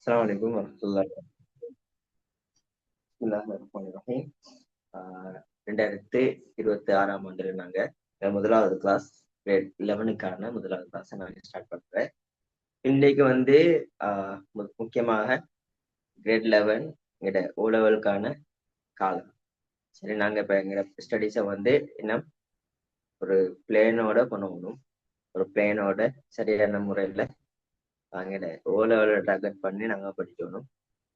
அஸ்ஸலாமு அலைக்கும் வரஹ்மத்துல்லாஹி வபரகாத்துஹு. 2026ஆம் ஆண்டுல நாங்க முதலாவது கிளாஸ் கிரேட் 11க்கான முதலாவது கிளாஸ் நாங்க ஸ்டார்ட் பண்றேன். இன்னைக்கு வந்து முக்கியமாக கிரேட் 11 எங்கட ஓ லெவலுக்கான காலம். சரி, நாங்க இப்ப எங்கட ஸ்டடீஸை வந்து இன்னும் ஒரு பிளேனோட பண்ணணும். ஒரு பிளேனோட சரியான முறையில நாங்க ஓ லெவலை டார்கெட் பண்ணி நாங்க படிக்கணும்.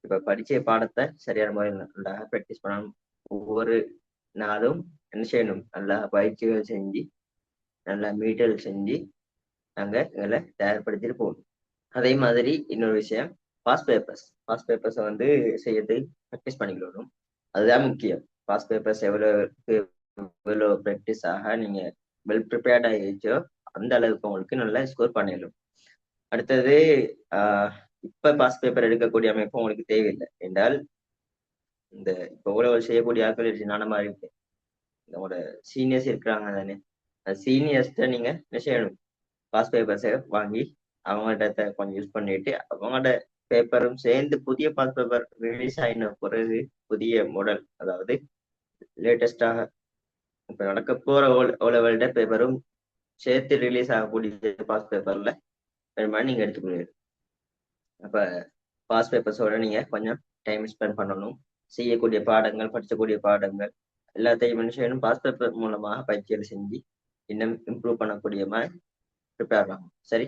இப்ப படிச்ச பாடத்தை சரியான முறையில் நல்லா ப்ராக்டிஸ் பண்ணணும். ஒவ்வொரு நாளும் என்ன செய்யணும், நல்லா பயிற்சிகள் செஞ்சு நல்லா மீட்டல் செஞ்சு நாங்க எங்களை தயார்படுத்திட்டு போகணும். அதே மாதிரி இன்னொரு விஷயம், பாஸ் பேப்பர்ஸை வந்து செய்யறது ப்ராக்டிஸ் பண்ணிக்கணும். அதுதான் முக்கியம். பாஸ் பேப்பர்ஸ் எவ்வளோ ப்ராக்டிஸ் ஆக நீங்க வெல் ப்ரிப்பேர்ட் ஆகிடுச்சோ அந்த அளவுக்கு உங்களுக்கு நல்லா ஸ்கோர் பண்ணிடணும். அடுத்தது இப்ப பாஸ் பேப்பர் எடுக்கக்கூடிய அமைப்பு உங்களுக்கு தேவையில்லை என்றால் இந்த இப்ப உழவு செய்யக்கூடிய ஆட்கள் நான மாதிரி இருக்கு. நம்மளோட சீனியர்ஸ் இருக்கிறாங்க தானே, சீனியர்ஸ்ட நீங்க என்ன செய்யணும், பாஸ் பேப்பர்ஸை வாங்கி அவங்கள்ட்ட கொஞ்சம் யூஸ் பண்ணிட்டு அவங்களோட பேப்பரும் சேர்ந்து புதிய பாஸ் பேப்பர் ரிலீஸ் ஆகின பிறகு புதிய மாடல், அதாவது லேட்டஸ்டாக இப்ப நடக்க போற ஓலெவல்ட பேப்பரும் சேர்த்து ரிலீஸ் ஆகக்கூடிய பாஸ் பேப்பர்ல வேணுமா நீங்க எடுத்துக்கணும். அப்ப பாஸ் பேப்பர்ஸோட நீங்க கொஞ்சம் டைம் ஸ்பெண்ட் பண்ணணும். செய்யக்கூடிய பாடங்கள், படிக்கக்கூடிய பாடங்கள் எல்லாத்தையும் மனுஷனும் பாஸ் பேப்பர் மூலமாக பயிற்சிகள் செஞ்சு இன்னும் இம்ப்ரூவ் பண்ணக்கூடிய மாதிரி ப்ரிப்பேர் ஆகும். சரி,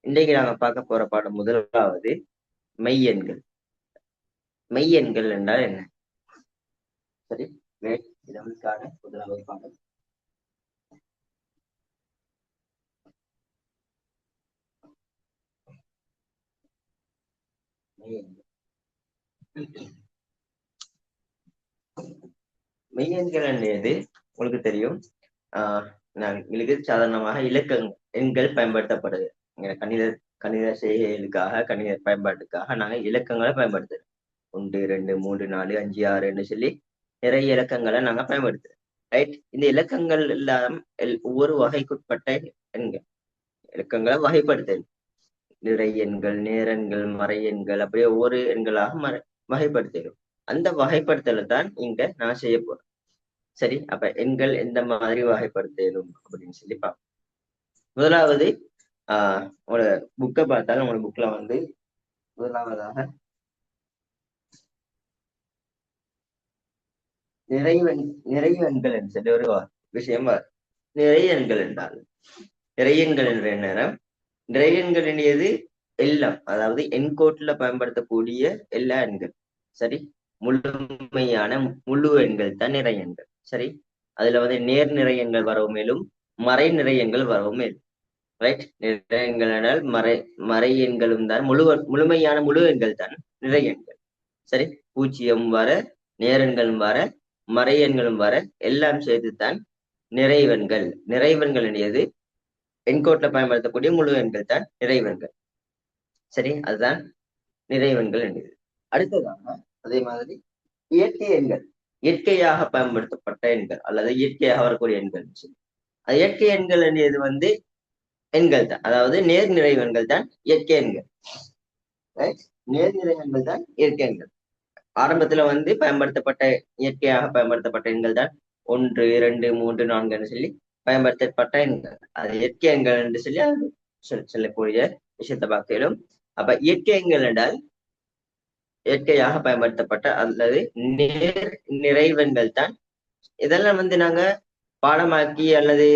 இன்றைக்கு நாங்க பார்க்க போற பாடம் முதலாவது மெய்யெண்கள். மெய்யெண்கள் என்றால் என்ன? சரி, இதற்கான முதலாவது பாடம் மெய்யெண்கள் என்றது உங்களுக்கு தெரியும். எங்களுக்கு சாதாரணமாக எண்கள் பயன்படுத்தப்படுது. கணித செய்கைகளுக்காக, கணித பயன்பாட்டுக்காக நாங்க இலக்கங்களை பயன்படுத்துறோம். 1 2 3 4 5 6 சொல்லி நிறைய இலக்கங்களை நாங்க பயன்படுத்துறோம். ரைட், இந்த இலக்கங்கள் எல்லாம் ஒவ்வொரு வகைக்குட்பட்ட எண்கள். இலக்கங்களை வகைப்படுத்து நிறை எண்கள், நேரெண்கள், மறை எண்கள், அப்படியே ஒவ்வொரு எண்களாக வகைப்படுத்திடும். அந்த வகைப்படுத்தலை தான் இங்க நான் செய்ய போறேன். சரி, அப்ப எண்கள் எந்த மாதிரி வகைப்படுத்தலும் அப்படின்னு சொல்லி பார்ப்போம். முதலாவது உங்களோட புக்கை பார்த்தாலும் உங்களோட புக்ல வந்து முதலாவதாக நிறைவெண்கள் என்று சொல்லி ஒரு விஷயம் வரும். நிறையெண்கள் என்றால் நிறையெண்கள் என்ற நேரம் நிறையெண்கள் எண்ணியது எல்லாம், அதாவது எண்கோட்டுல பயன்படுத்தக்கூடிய எல்லா எண்கள். சரி, முழுமையான முழு எண்கள் தான் நிறையெண்கள். சரி, அதுல வந்து நேர் நிறையங்கள் வரவும் மேலும் மறை நிறையங்கள் வரவும் மேலும். ரைட், நிறையங்கள் என்றால் மறை எண்களும் தான் முழுமையான முழு எண்கள் தான் நிறையெண்கள். சரி, பூஜ்ஜியம் வர, நேரெண்களும் வர, மறை எண்களும் வர, எல்லாம் சேர்த்துத்தான் நிறைவெண்கள். நிறைவெண்கள் எண்ணியது எண்கோட்டில் பயன்படுத்தக்கூடிய முழு எண்கள் தான் நிறைவெண்கள். சரி, அதுதான் நிறைவெண்கள் எண்ணியது. அடுத்ததாக அதே மாதிரி இயற்கை எண்கள், இயற்கையாக பயன்படுத்தப்பட்ட எண்கள் அல்லது இயற்கையாக வரக்கூடிய எண்கள். அது இயற்கை எண்கள் எண்ணியது வந்து எண்கள் தான், அதாவது நேர் நிறைவெண்கள் தான் இயற்கை எண்கள். நேர் நிறைவெண்கள் தான் இயற்கை எண்கள். ஆரம்பத்துல வந்து பயன்படுத்தப்பட்ட இயற்கையாக பயன்படுத்தப்பட்ட எண்கள் தான் 1 2 3 4 சொல்லி பயன்படுத்தப்பட்ட எண்கள். அது இயற்கை எண்கள் என்று சொல்லி சொல்லக்கூடிய விஷயத்தை பார்க்கலும். அப்ப இயற்கை எண்கள் என்றால் இயற்கையாக பயன்படுத்தப்பட்ட அல்லது நேர் நிறைவெண்கள் தான். இதெல்லாம் வந்து நாங்க பாடமாக்கி அல்லது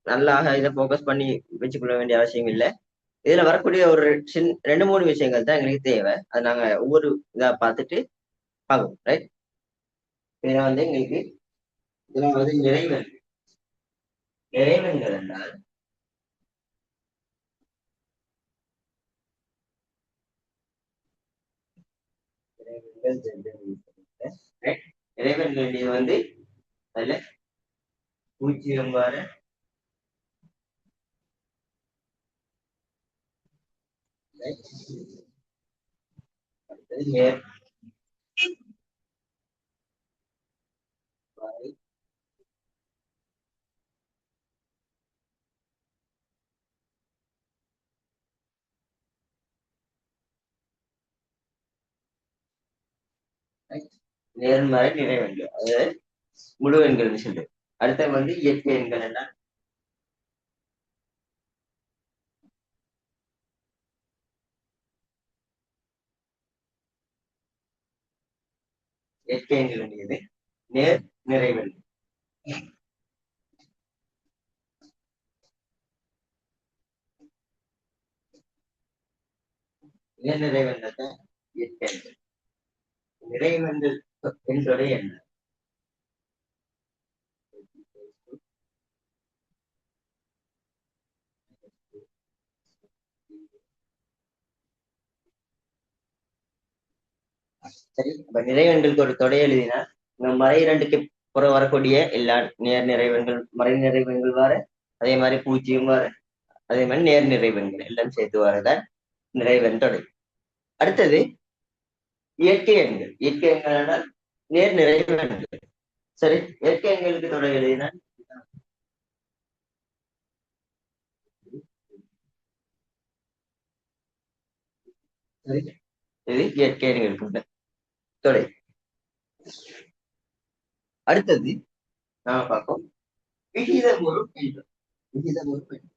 நல்லாக இதை போக்கஸ் பண்ணி வச்சுக்கொள்ள வேண்டிய அவசியம் இல்லை. இதுல வரக்கூடிய ஒரு 2-3 விஷயங்கள் தான் எங்களுக்கு தேவை. அது நாங்க ஒவ்வொரு இதா பார்த்துட்டு பார்க்கணும். ரைட், இதுல வந்து எங்களுக்கு இதுல வந்து நிறைவெண்கள் என்றால் நிறைவெண்கள் வந்து அதுல பூஜ்ஜியம் வர, நேர் right? நேர்மறை நிறைவெண்கள் அதாவது முழு எண்கள்னு சொல்லு. அடுத்த வந்து இயற்கை எண்கள் என்ன? இயற்கை எண்கள் வேண்டியது நேர் நிறைவெண். நேர் நிறைவெண்கள் இயற்கை எண்கள். நிறைவெண்கள் எண்களுடைய என்ன? சரி, அப்ப நிறைவெண்களுக்கு ஒரு தொடை எழுதினா இந்த மறை இரண்டுக்கு புறம் வரக்கூடிய எல்லா நேர் நிறைவெண்கள் மறை நிறைவெண்கள் வர, அதே மாதிரி பூஜ்ஜியம் வர, அதே மாதிரி நேர் நிறைவெண்கள் எல்லாம் சேர்த்து வரதான் நிறைவெண் தொடை. அடுத்தது இயற்கை எண்கள். இயற்கை எண்கள் என்றால் நேர் நிறைவெண்கள். சரி, இயற்கை எண்களுக்கு தொடை எழுதினா சரி, இது இயற்கை எண்களுக்கு தொடை. அடுத்தது நாம பார்ப்போம் விகிதமுறு எண்கள். விகிதமுறு எண்கள்.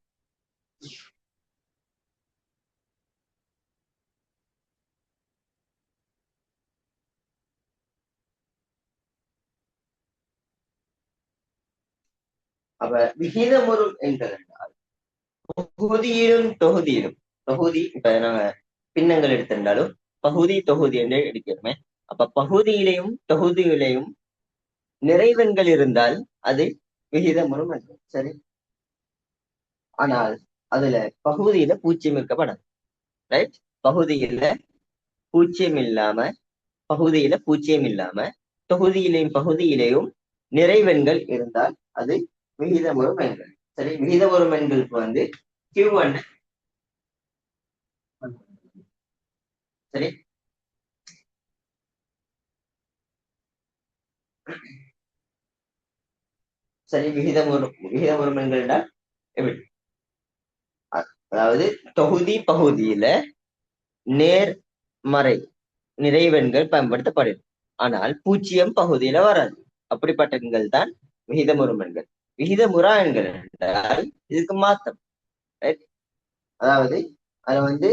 அப்ப விகிதமுறு எண்கள் என்றால் தொகுதியிலும் தொகுதியிலும் தொகுதி இப்ப நாங்க பின்னங்கள் எடுத்திருந்தாலும் பகுதி தொகுதி என்று எடுக்கிறோமே. அப்ப பகுதியிலையும் தொகுதியிலையும் நிறைவெண்கள் இருந்தால் அது விகிதமுறும் எண்கள். சரி, ஆனால் அதுல பகுதியில பூஜ்ஜியம் இருக்கப்படாது. ரைட், பகுதியில பூஜ்ஜியம் இல்லாம பகுதியில பூஜ்ஜியம் இல்லாம தொகுதியிலையும் பகுதியிலையும் நிறைவெண்கள் இருந்தால் அது விகிதமுறும் எண்கள். சரி, விகிதமுறும் எண்களுக்கு வந்து Q1 சரி. சரி, விகிதமுறும் எண்கள் என்றால் எப்படி? அதாவது தொகுதி பகுதியில நேர்மறை நிறைவெண்கள் பயன்படுத்தப்படுது, ஆனால் பூஜ்ஜியம் பகுதியில வராது. அப்படிப்பட்ட எண்கள் தான் விகிதமுறும் எண்கள். விகிதமுறா எண்கள் என்றால் இதுக்கு மாத்தம். அதாவது அது வந்து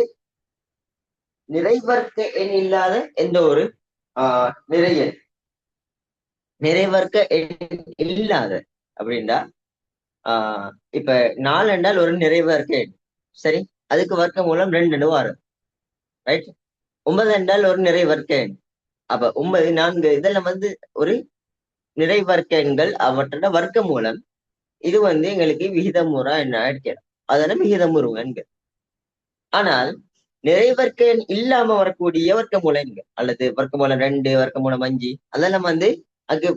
நிறைவர்க்க எண் இல்லாத எந்த ஒரு நிறைய நிறைவர்க்க எண் இல்லாத அப்படின்னா இப்ப 4 என்றால் ஒரு நிறைவர்க்க எண். சரி, அதுக்கு வர்க்க மூலம் 2 வரும். ரைட், 9 என்றால் ஒரு நிறைவர்க்க எண். அப்ப 9 4 இதெல்லாம் வந்து ஒரு நிறைவர்க்க எண்கள், அவற்றோட வர்க்க மூலம். இது வந்து எங்களுக்கு விகிதமுறா என்ன எடுக்கலாம், அதெல்லாம் விகிதமுறு எண்கள். ஆனால் நிறைவர்க்க எண் இல்லாம வரக்கூடிய வர்க்க மூல எண்கள் அல்லது வர்க்க மூலம் 2 வர்க்க மூலம் 5 அதெல்லாம் வந்து அங்கு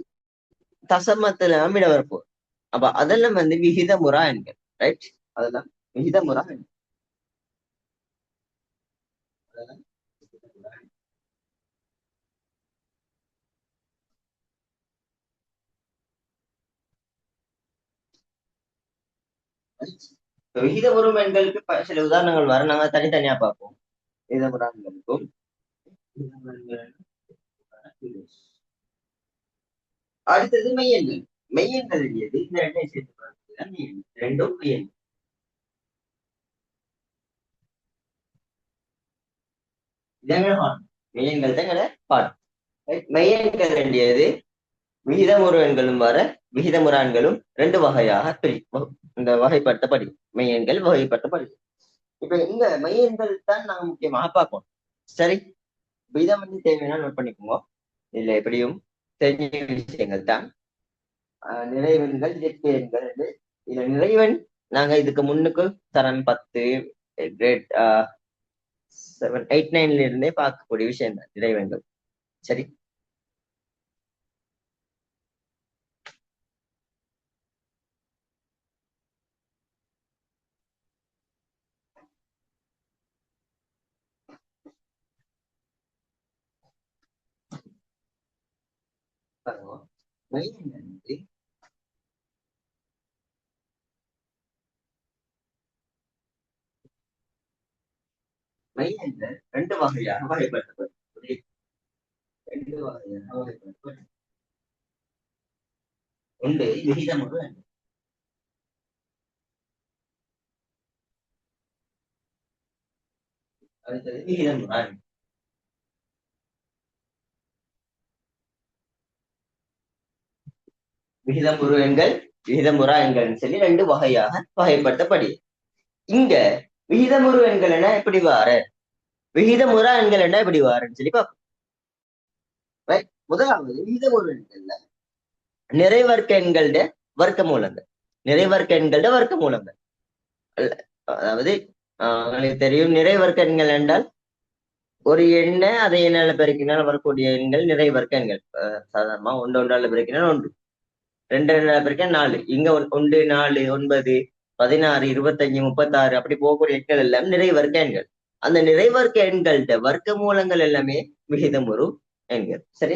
தசமத்துல விட வரப்போம். அப்ப அதெல்லாம் வந்து விகிதமுறா எண்கள். ரைட், அதெல்லாம் விகிதமுறா எண்கள். விகிதமுறும் எண்களுக்கு சில உதாரணங்கள் வர, நாங்க தனித்தனியா பார்ப்போம். விகிதமுறா எண்களுக்கும் அடுத்தது மெய்யெண்கள். மெய்யெண்கள் எது? இந்த ரெண்டை சேர்த்து பார்க்கிறது மெய்யெண்கள். ரெண்டும் மெய்யெண்கள். மெய்யெண்கள் தான் பாடம். மெய்யெண்கள் வேண்டியது விகிதமுறு எண்களும் வர விகிதமுறான்களும் 2 வகையாக இந்த வகைப்படுத்தப்படி மெய்யெண்கள் வகைப்படுத்தப்படி. இப்ப இந்த மெய்யெண்கள் தான் நாங்க முக்கியமாக பார்ப்போம். சரி, இதை வந்து தேவையான நோட் பண்ணிக்குவோம். இதுல எப்படியும் தெரிஞ்ச விஷயங்கள் தான் நிறைவெண்கள் இயற்கை எண்கள். இதுல நிறைவெண் நாங்க இதுக்கு முன்னுக்கு தரம் 10 கிரேட் 7 8 9ல இருந்தே பார்க்கக்கூடிய விஷயம் தான் நிறைவெண்கள். சரி, பாருங்க. மெய்யெண்கள் வந்து மெய்யெண்கள் 2 வகையாக வகைப்படுத்தப்படும். ரெண்டு வகையான வகைப்படுத்தப்படும். ஒன்று விகிதமுறு எண்கள். அடுத்தது விகிதமுறா எண்கள். விகிதமுறு எண்கள், விகிதமுறா எண்கள்னு சொல்லி ரெண்டு வகையாக வகைப்படுத்தப்படி. இங்க விகிதமுறு எண்கள் என்ன எப்படி வார, விகிதமுறா எண்கள் என்ன எப்படி வாருன்னு சொல்லி பார்ப்போம். முதலாவது விகிதமுறு எண்கள்ல நிறைவர்க்க எண்களோட வர்க்க மூலங்கள், நிறைவர்க்க எண்களோட வர்க்க மூலங்கள். அதாவது உங்களுக்கு தெரியும், நிறைவர்க்க எண்கள் என்றால் ஒரு எண்ணை அதை எண்ணால பெருக்கினால் வரக்கூடிய எண்கள் நிறைவர்க்க எண்கள். சாதாரணமா ஒன்றால பெருக்கினால் 1, 2 பெருக்கினால் 4, இங்க 1, 4, 9, 16, 25, 36 அப்படி போகக்கூடிய எண்கள் எல்லாம் நிறைவர்க்க எண்கள். அந்த நிறைவர்க்க எண்கள்ட வர்க்க மூலங்கள் எல்லாமே விகிதமுறு எண்கள். சரி,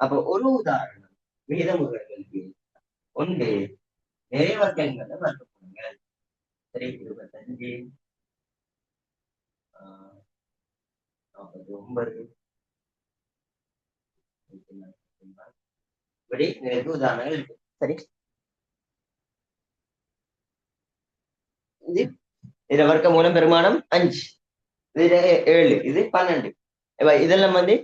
அப்ப ஒரு உதாரணம் விகிதமுறு எண்களுக்கு. ஒன்று நிறைவர்க்க எண்கள வர்க்க மூலங்கள். சரி, 25, 49 இப்படி நிறைய உதாரணங்கள் இருக்கு. சரி, இதுல வர்க்க மூலம் பெருமானம் 5, இதுல 7, இது 12. இதெல்லாம் வந்து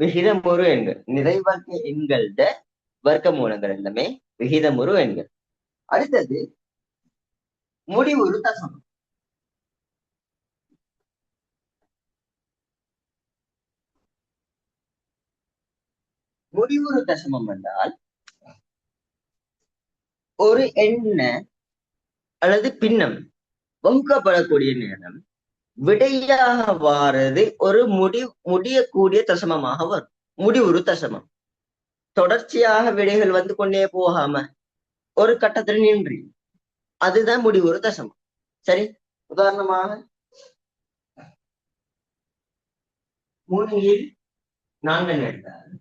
விகிதமுறு எண்கள், நிறைவர்க்க எண்களோட வர்க்க மூலங்கள் எல்லாமே விகிதமுறு எண்கள். அடுத்தது முடிவுறு தசமம். முடிவுறு தசமம் என்றால் ஒரு எண்ண அல்லது பின்னம் வகுக்கப்படக்கூடிய நேரம் விடையாக வாரது ஒரு முடியக்கூடிய தசமமாக வரும். முடிவுறு தசமம் தொடர்ச்சியாக விடைகள் வந்து கொண்டே போகாம ஒரு கட்டத்தில் நின்று, அதுதான் முடிவுறு தசமம். சரி, உதாரணமாக 3/4 எடுத்தால்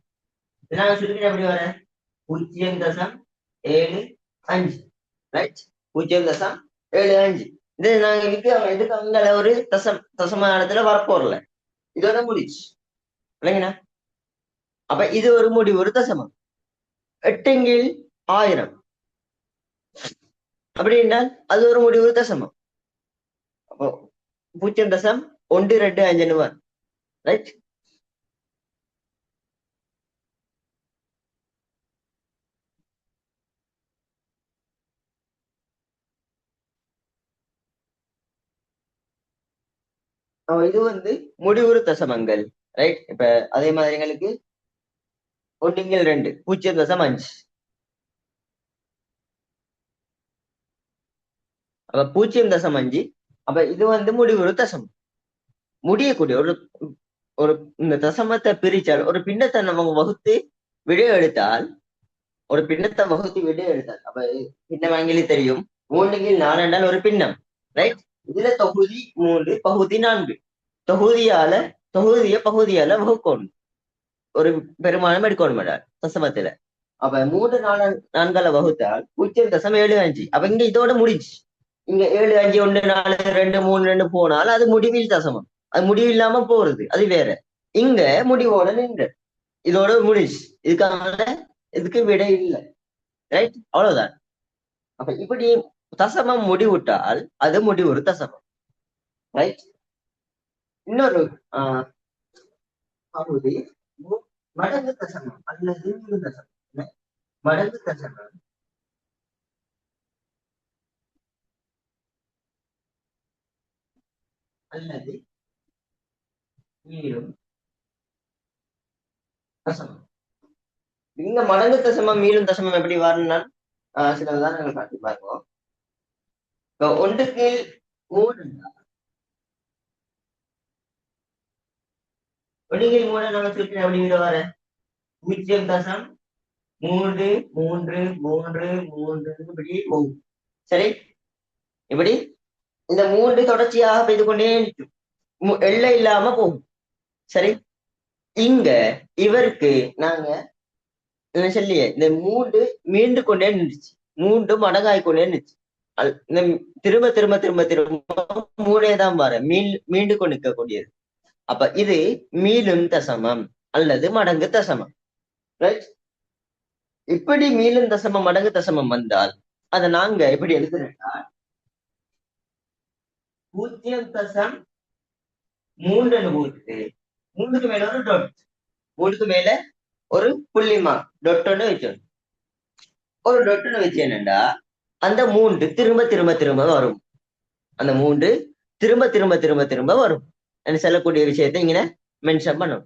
நாங்க சுருக்கிட்டு எப்படி வர 0.75, ரைட், 0.75. இது நாங்க இதுக்கு அங்க ஒரு தசம இடத்துல வரப்போறல, இதோட முடிச்சு இல்லைங்கண்ணா. அப்ப இது ஒரு முடிவுறு தசமம். 8/1000 அப்படின்னா அது ஒரு முடிவுறு தசமம். அப்போ 0.125 வரும், ரைட். இது வந்து முடிவுறு தசமங்கள், ரைட். இப்ப அதே மாதிரி எங்களுக்கு 1/2 0.5. அப்ப 0.5. அப்ப இது வந்து முடிவுறு தசமம். முடியக்கூடிய ஒரு இந்த தசமத்தை பிரிச்சால், ஒரு பின்னத்தை நம்ம வகுத்து விடை எடுத்தால், ஒரு பின்னத்தை வகுத்து விடை எடுத்தால், அப்ப பின்னம் வாங்கி தெரியும், 3/4 என்றால் ஒரு பின்னம், ரைட். இதுல தொகுதி 3, பகுதி 4. பகுதியால வகுக்கணும், ஒரு பெருமானம் எடுக்கணும் தசமத்துல. அப்ப 3, 4 வகுத்தால் 0.75. அப்ப இங்க இதோட முடிச்சு, இங்க 7, 5, 1, 4, 2, 3, 2 போனால் அது முடிவில் தசமம். அது முடிவு இல்லாம போறது, அது வேற. இங்க முடிவோட நின்று இதோட முடிச்சு, இதுக்கு விடை இல்லை, ரைட். அவ்வளவுதான். அப்ப இப்படி தசமம் முடிவுட்டால் அது முடிவுறு தசமம், ரைட். இன்னொரு பகுதி மடங்கு தசமம் அல்லது மீளு தசமம். மடங்கு தசமம் அல்லது மீளும் தசமம். இந்த மடங்கு தசமம் மீளும் தசமம் எப்படி வரணும்னா சில உதாரணங்கள் காட்டி பார்ப்போம். 1/3 1/3 நம்ம சுற்றி எப்படி விட வர 0.333 இப்படி போகும். சரி, இப்படி இந்த 3 தொடர்ச்சியாக பெய்து கொண்டே நிற்கும், எல்லை இல்லாம போகும். சரி, இங்க இவருக்கு நாங்க சொல்லிய இந்த 3 மீண்டு கொண்டே நின்றுச்சு, 3 மடங்காய் கொண்டே நின்றுச்சு. திரும்ப திரும்ப திரும்ப திரும்ப 3 தான் வர மீண்டு கொண்டு நிற்கக்கூடியது. அப்ப இது மீளும் தசமம். அல்லது மடங்கு தசமம். ரைட்? இப்படி மீளும் தசமம் மடங்கு தசமம் வந்தால் அதை நாங்க எப்படி எழுதுறோம்னா 0.3 போட்டு 3க்கு மேல ஒரு டொட், 3க்கு மேல ஒரு புள்ளிமா டொட்டுன்னு வச்சோம். ஒரு டொட்டுன்னு வச்சு என்னண்டா அந்த 3 திரும்ப திரும்ப திரும்ப வரும். அந்த 3 திரும்ப திரும்ப திரும்ப திரும்ப வரும். சொல்லக்கூடிய விஷயத்தை இங்க மென்ஷன் பண்ணும்.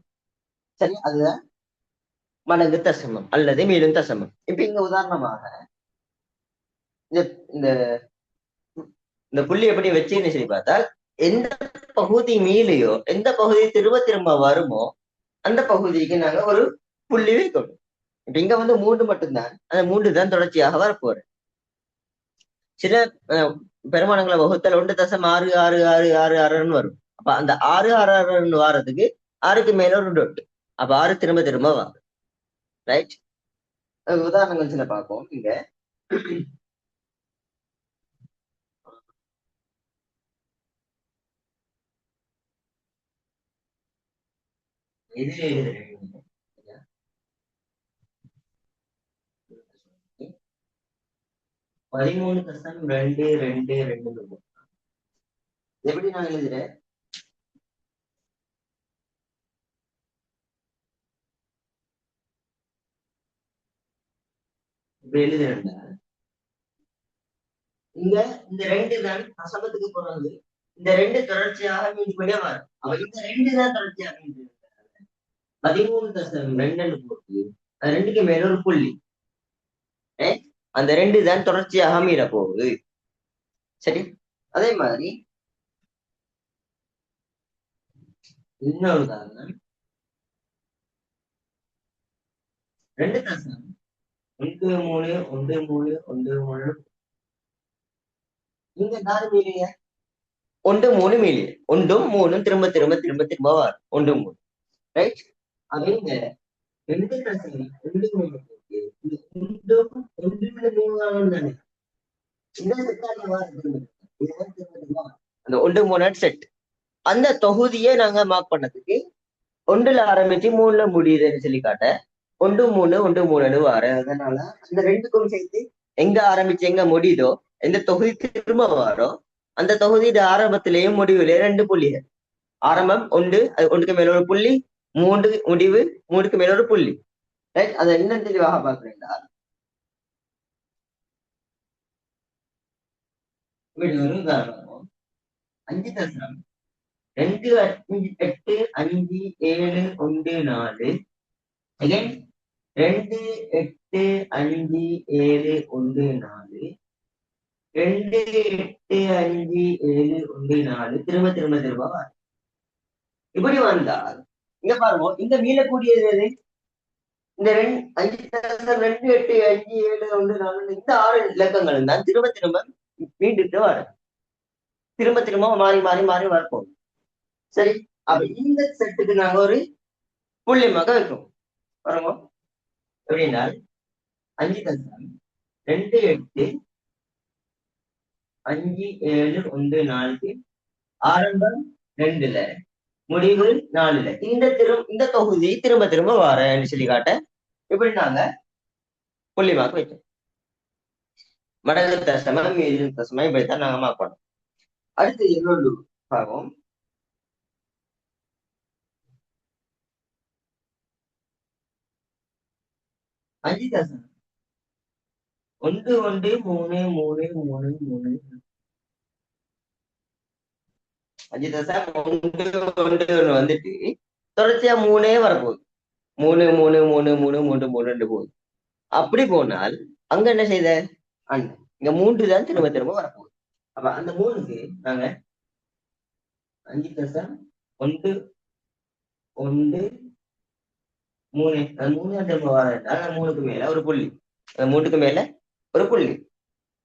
சரி, அதுதான் மடங்கு தசமம் அல்லது மீளும் தசமம். இப்ப இங்க உதாரணமாக இந்த இந்த புள்ளி எப்படி வச்சுன்னு சொல்லி பார்த்தால் எந்த பகுதி மீளையோ எந்த பகுதி திரும்ப திரும்ப வருமோ அந்த பகுதிக்கு நாங்க ஒரு புள்ளி வைக்கணும். இப்ப இங்க 3 மட்டும்தான், அந்த 3 தான் தொடர்ச்சியாக வரப்போறேன். சில பெருமானங்களை வகுத்தல் 1.66666 வரும். அப்ப அந்த 666 வாரத்துக்கு 6க்கு மேல ஒரு டொட். அப்ப 6 திரும்ப திரும்ப வரும். ரைட்? உதாரணங்கள் சில பார்ப்போம். இங்க இது 13.222 எப்படி நான் எழுதுறேன்? இப்படி எழுதுறேன்டா இங்க இந்த 2 தான் தசமத்துக்கு போறது. இந்த 2 தொடர்ச்சியாக மீண்டு கொண்டே வரும். அப்ப இந்த 2 தான் தொடர்ச்சியாக மீண்டு 13.2 போட்டு அது 2க்கு மேல ஒரு புள்ளி. அந்த 2 தான் தொடர்ச்சியாக மீற போகுது. சரி, அதே மாதிரி இன்னொரு உதாரணம் 2.13 இங்க 4 மீறிய 1 3 மீறிய 1 3 திரும்ப திரும்ப திரும்ப திரும்ப வரும். 1 3. ரைட்? அது இங்க 2.2 தானே அந்த 1 3 செட். அந்த தொகுதியை நாங்க மார்க் பண்ணதுக்கு 1ல ஆரம்பிச்சு 3ல முடியுதுன்னு சொல்லி காட்ட 1 3 1 3 வர. அதனால அந்த 2க்கும் சேர்த்து எங்க ஆரம்பிச்சு எங்க முடியுதோ எந்த தொகுதி திரும்ப வரோ அந்த தொகுதியோட ஆரம்பத்திலேயும் முடிவுலயே 2 புள்ளிகள். ஆரம்பம் 1, அது 1க்கு மேல ஒரு புள்ளி, 3 முடிவு, 3க்கு மேல ஒரு புள்ளி. ரைட்? அதை என்ன தெளிவாக பார்க்கிறேன்டா இப்படி ஒரு உதாரணம் 5.2 8 5 7 1 4 again 2 8 5 7 1 4 2 8 5 7 1 4 திரும்ப திரும்ப திரும்ப வரும். இப்படி வந்தால் இங்க பாருங்க இந்த மீளக்கூடியது எது? இந்த 5.2 8 5 7 1 4 இந்த 6 இலக்கங்கள் தான் திரும்ப திரும்ப மீண்டுட்டு வரும். திரும்ப திரும்ப மாறி மாறி மாறி வரப்போம். சரி, அப்ப இந்த செட்டுக்கு நாங்க ஒரு புள்ளியமாக வைக்கிறோம். பாருங்க எப்படின்னா 5.2 8 5 7 1 4 ஆரம்பம் 2ல முடிவு 4ல இந்த தொகுதி திரும்ப திரும்ப வரேன்னு சொல்லி காட்ட இப்படி நாங்க புள்ளியமாக வைக்கிறோம். மடங்கு தசமம் மீது தசமம் இப்படித்தான் நாங்க மாப்போம். அடுத்து இன்னொரு பாவம் 5.1 1 3 3 3 5.1 வந்துட்டு தொடர்ச்சியா 3 வரப்போகுது. 3 3 3 3 3 3 2 போகுது. அப்படி போனால் அங்க என்ன செய்த இங்க 3 தான் திரும்ப திரும்ப வரப்போகுது. அப்ப அந்த 3க்கு நாங்க 5.1 1 3 அந்த 3 தான் திரும்ப வர அந்த 3க்கு மேல ஒரு புள்ளி, அந்த 3க்கு மேல ஒரு புள்ளி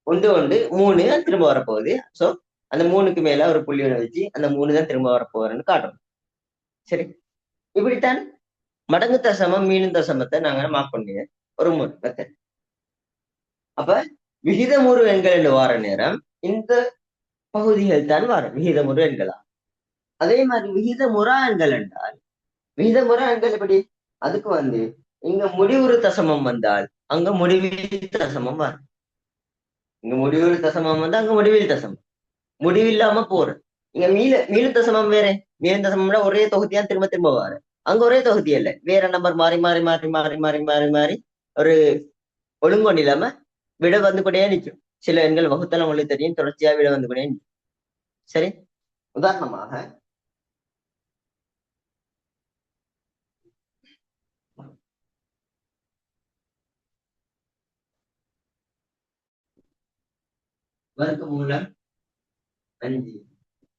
1 1 3 திரும்ப வரப்போகுது. சோ அந்த 3க்கு மேல ஒரு புள்ளியோட வச்சு அந்த 3 தான் திரும்ப வரப்போறேன்னு காட்டுறோம். சரி, இப்படித்தான் மடங்கு தசமம் மீண்டும் தசமத்தை நாங்க மார்க் பண்ணீங்க ஒரு மெத்தட். அப்ப விகிதமுறு எண்கள் என்று வார நேரம் இந்த பகுதிகள் தான் வரும் விகிதமுறு எண்களா. அதே மாதிரி விகிதமுறா எண்கள் என்றால் விகிதமுறை எண்கள் எப்படி? அதுக்கு வந்து இங்க முடிவுறு தசமம் வந்தால் அங்க முடிவில் தசமம் வரும். இங்க முடிவுறு தசமம் வந்தா அங்க முடிவில் தசமம். முடிவில்லாம போற இங்க மீளு தசமம் வேற. மீளும் தசமம்னா ஒரே தொகுதியா திரும்ப திரும்ப வர. அங்க ஒரே தொகுதி இல்ல, வேற நம்பர் மாறி மாறி மாறி மாறி மாறி மாறி மாறி ஒரு ஒழுங்கொண்டு இல்லாம விட வந்து கொண்டே நிற்கும். சில எண்கள் வகுத்தலம் உங்களுக்கு தெரியும், தொடர்ச்சியா விட வந்து கொண்டே நிற்கும். சரி, உதாரணமாக வர்க்க மூலம் 5,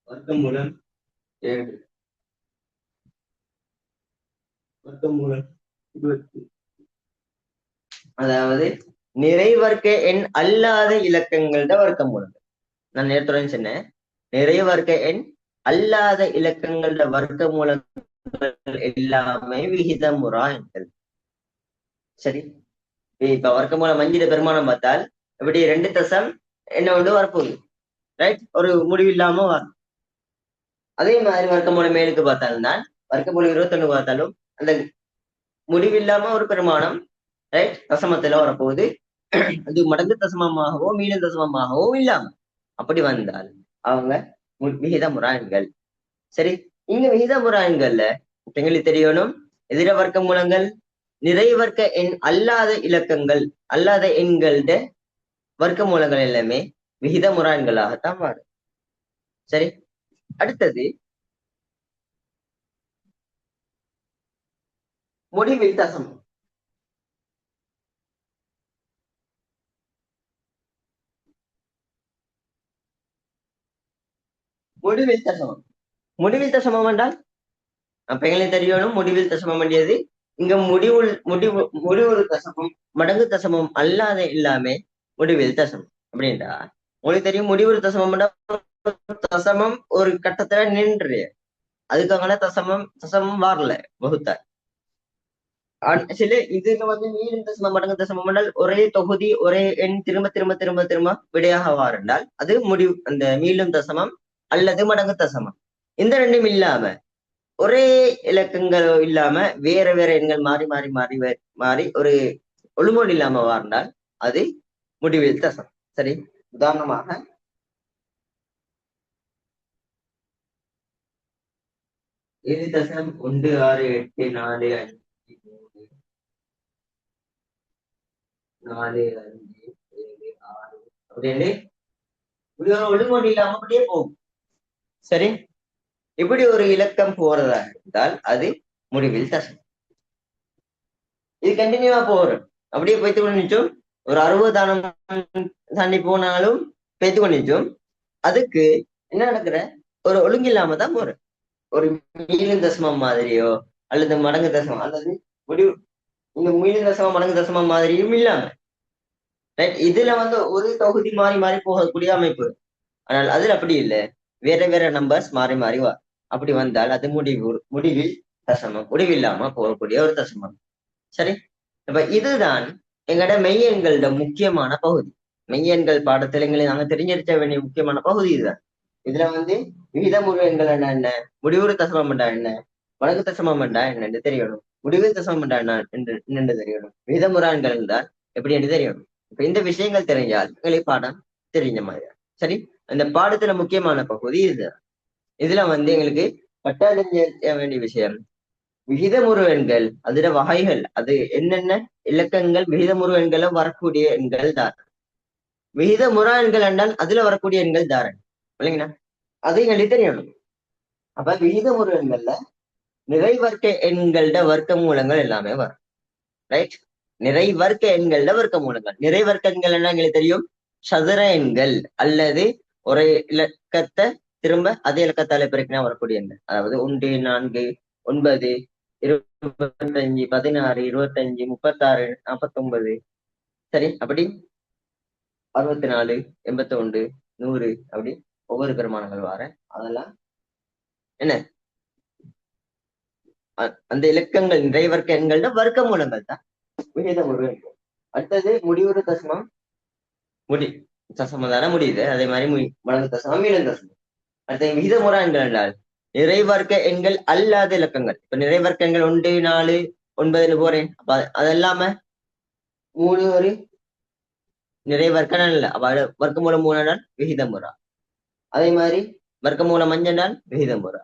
வர்க்க மூலம் 7, வர்க்க மூலம் 20. அதாவது நிறைவர்க்க எண் அல்லாத இலக்கங்கள்ட வர்க்க மூலங்கள். நான் நேரத்துடன் சொன்னேன், நிறைவர்க்க எண் அல்லாத இலக்கங்களோட வர்க்க மூலங்கள் எல்லாமே விகிதமுறா எண்கள். சரி, இப்ப வர்க்க மூலம் 5 பெருமானம் பார்த்தால் இப்படி 2 தசம் என்ன ஒன்று வரப்போகுது, ரைட்? ஒரு முடிவில்லாம வரும். அதே மாதிரி வர்க்க மூலம் மேலுக்கு பார்த்தாலும் தான், வர்க்க மூலம் 21 பார்த்தாலும் அந்த முடிவில்லாம ஒரு பெருமானம், ரைட், தசமத்துல வரப்போகுது. அது மடங்கு தசமமாகவோ மீளும் தசமமாகவோ இல்லாம அப்படி வந்தால் அவங்க விகிதமுறா எண்கள். சரி, இங்க விகிதமுறா எண்கள்ல எங்களுக்கு தெரியணும், எதிர வர்க்க மூலங்கள் நிறை வர்க்க எண் அல்லாத இலக்கங்கள், அல்லாத எண்களோட வர்க்க மூலங்கள் எல்லாமே விகிதமுறா எண்களாகத்தான் மாறும். சரி, அடுத்தது முடிவில் தசமம். முடிவில் தசமம், முடிவில் தசமம் என்றால் அப்ப எங்களுக்கு தெரியணும், முடிவில் தசமம் வேண்டியது இங்க முடிவுறு தசமம் மடங்கு தசமம் அல்லாத எல்லாமே முடிவில் தசமம். அப்படின்றா உங்களுக்கு தெரியும், முடிவுறு தசமம் தசமம் ஒரு கட்டத்துல நின்று அதுக்கான தசமம் வரல வகுத்த. சில இதுல வந்து மீளும் தசமம் மடங்கு தசமம் என்றால் ஒரே தொகுதி ஒரே எண் திரும்ப திரும்ப திரும்ப திரும்ப விடையாக வாரென்றால் அது அந்த மீளும் தசமம் அல்லது மடங்கு தசமம். இந்த ரெண்டும் இல்லாம ஒரே இலக்கங்களோ இல்லாம வேற வேற எண்கள் மாறி மாறி மாறி மாறி ஒரு ஒழுங்கோடு இல்லாம வாழ்ந்தால் அது முடிவில் தசம். சரி, உதாரணமாக 7.6, 8, 4, 5, 4, 5, 7, 6 அப்படின்னு இப்படி ஒரு ஒழுங்கோடு இல்லாம அப்படியே போகும். சரி, இப்படி ஒரு இலக்கம் போறதா இருந்தால் அது முடிவில் தசம். இது கண்டினியூவா போறோம், அப்படியே போய்த்து கொண்டு நிச்சோம். ஒரு 60 தாண்டி போனாலும் பேத்து கொண்டு நிச்சோம். அதுக்கு என்ன நடக்கிற, ஒரு ஒழுங்கில்லாம தான் போற. ஒரு மீளும் தசமம் மாதிரியோ அல்லது மடங்கு தசமம் அல்லது முடிவு இந்த மீளும் தசமம் மடங்கு தசமம் மாதிரியும் இல்லாம, ரைட்? இதுல வந்து ஒரு தொகுதி மாறி மாறி போகக்கூடிய அமைப்பு. ஆனால் அதுல அப்படி இல்லை, வேற வேற நம்பர்ஸ் மாறி மாறி வா. அப்படி வந்தால் அது முடிவில் தசமம், முடிவில்லாம போகக்கூடிய ஒரு தசமம். சரி, அப்ப இதுதான் எங்களோட மெய்யெண்களோட முக்கியமான பகுதி. மெய்யெண்கள் பாடத்துல எங்களுக்கு நாங்க தெரிஞ்சிருக்க வேண்டிய முக்கியமான பகுதி இதுதான். இதுல வந்து விகிதமுறு எண்கள் என்ன, முடிவுறு தசமம் என்றா என்ன, வடக்கு தசமம் என்றா என்னன்னு தெரியணும், முடிவு தசமம் என்றா என்னன்னு தெரியணும், விகிதமுறா எண்கள் என்றால் எப்படி என்று தெரியணும். இப்ப இந்த விஷயங்கள் தெரிஞ்சால் எங்களுக்கு பாடம் தெரிஞ்ச மாதிரி. சரி, அந்த பாடத்துல முக்கியமான பகுதி இதுதான். இதுல வந்து எங்களுக்கு கட்டாய வேண்டிய விஷயம் விகிதமுறு எண்கள், அதுல வகைகள், அது என்னென்ன இலக்கங்கள் விகிதமுறு எண்களை வரக்கூடிய எண்கள் தான். விகிதமுறா எண்கள் என்றால் அதுல வரக்கூடிய எண்கள் தாரன், இல்லைங்களா? அது எங்களுக்கு தெரியணும். அப்ப விகிதமுறு எண்கள்ல நிறைவர்க்க எண்களோட வர்க்க மூலங்கள் எல்லாமே வரும், ரைட்? நிறைவர்க்க எண்களோட வர்க்க மூலங்கள், நிறைவர்க்க எண்கள் என்ன எங்களுக்கு தெரியும், சதுர எண்கள் அல்லது ஒரு இலக்கத்தை திரும்ப அதே இலக்கத்தால பெருக்கினா வரக்கூடிய எண்கள். அதாவது 1, 4, 9, 25, 16, 25, 36, 49, சரி, அப்படி 64, 81, 100 அப்படி ஒவ்வொரு பெருமானங்கள் வார. அதெல்லாம் என்ன, அந்த இலக்கங்கள் நிறைவர்க்க எண்களோட வர்க்க மூலங்கள் தான் விகிதமுறு எண்கள். அடுத்தது முடிவுறு தசமம், தசமம் தானே முடியுது, அதே மாதிரி மடங்கு தசமம் மீளும் தசமம். அடுத்த விகிதமுறா எண்கள் என்றால் நிறைவர்க்க எண்கள் அல்லாத இலக்கங்கள். இப்ப நிறைவர்க்க எண்கள் 1, 4, 9 போறேன். அப்ப அதெல்லாம 3 ஒரு நிறைவர்க்கணம் இல்ல. அப்ப வர்க்கமூலம் 3 விகிதமுறா. அதே மாதிரி வர்க்கமூலம் 5 விகிதமுறா.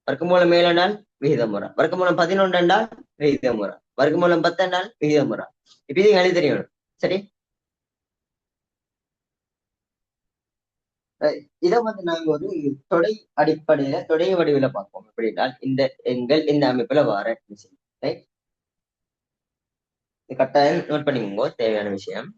வர்க்கமூலம் 7 விகிதமுறா. வர்க்கமூலம் 11 விகிதமுறா. வர்க்கமூலம் 10 விகிதமுறா. இப்ப இது எழுதி தெரியணும். சரி, இதை வந்து நாங்க ஒரு தொடை அடிப்படையில தொடை வடிவில பார்ப்போம். எப்படின்னா இந்த எண்கள் இந்த அமைப்புல வர விஷயம். ரைட், இது கட்டாயம் நோட் பண்ணிக்கோங்க, தேவையான விஷயம்.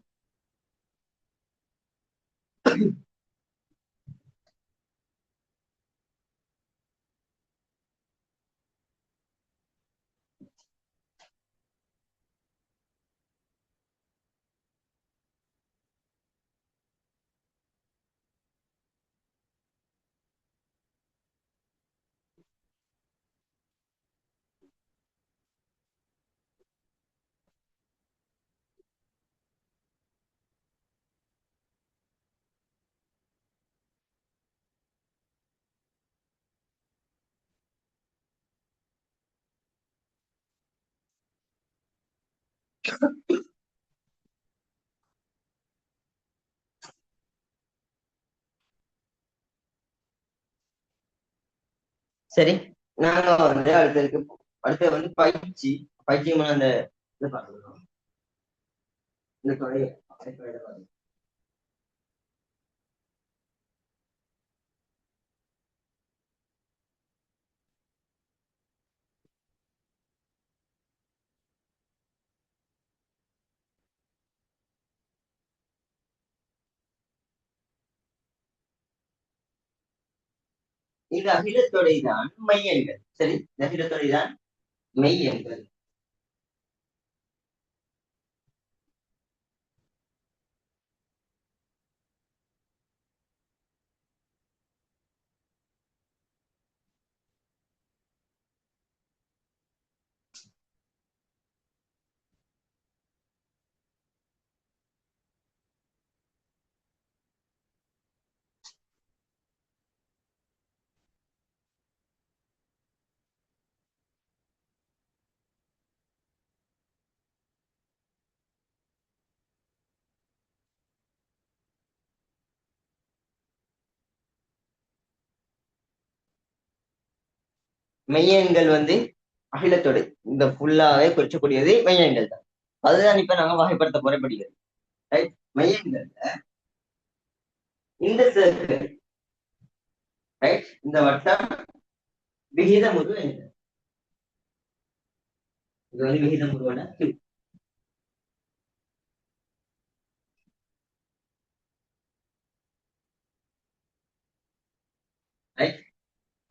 சரி, நாங்க வந்து அடுத்து வந்து பயிற்சி. பயிற்சி அந்த இது பார்க்கணும். இந்த தொடை அடிப்படையில பார்க்கணும். இந்த அகிலத்தொடை தான் மெய்யெண்கள். சரி, இந்த அகிலத்தொடை தான் மெய்யெண்கள். மெய்யெண்கள் வந்து அகிலத்தொடை இந்த ஃபுல்லாவே குறிச்சக்கூடியது மெய்யெண்கள் தான். அதுதான் இப்ப நாங்க வகைப்படுத்த போறப்படுகிறது. ரைட், மெய்யெண்கள் இந்த சர்க்கிள், ரைட், இந்த வட்டம் விகிதமுறு எண்கள். இது வந்து விகிதமுறுவன Q. ரைட்,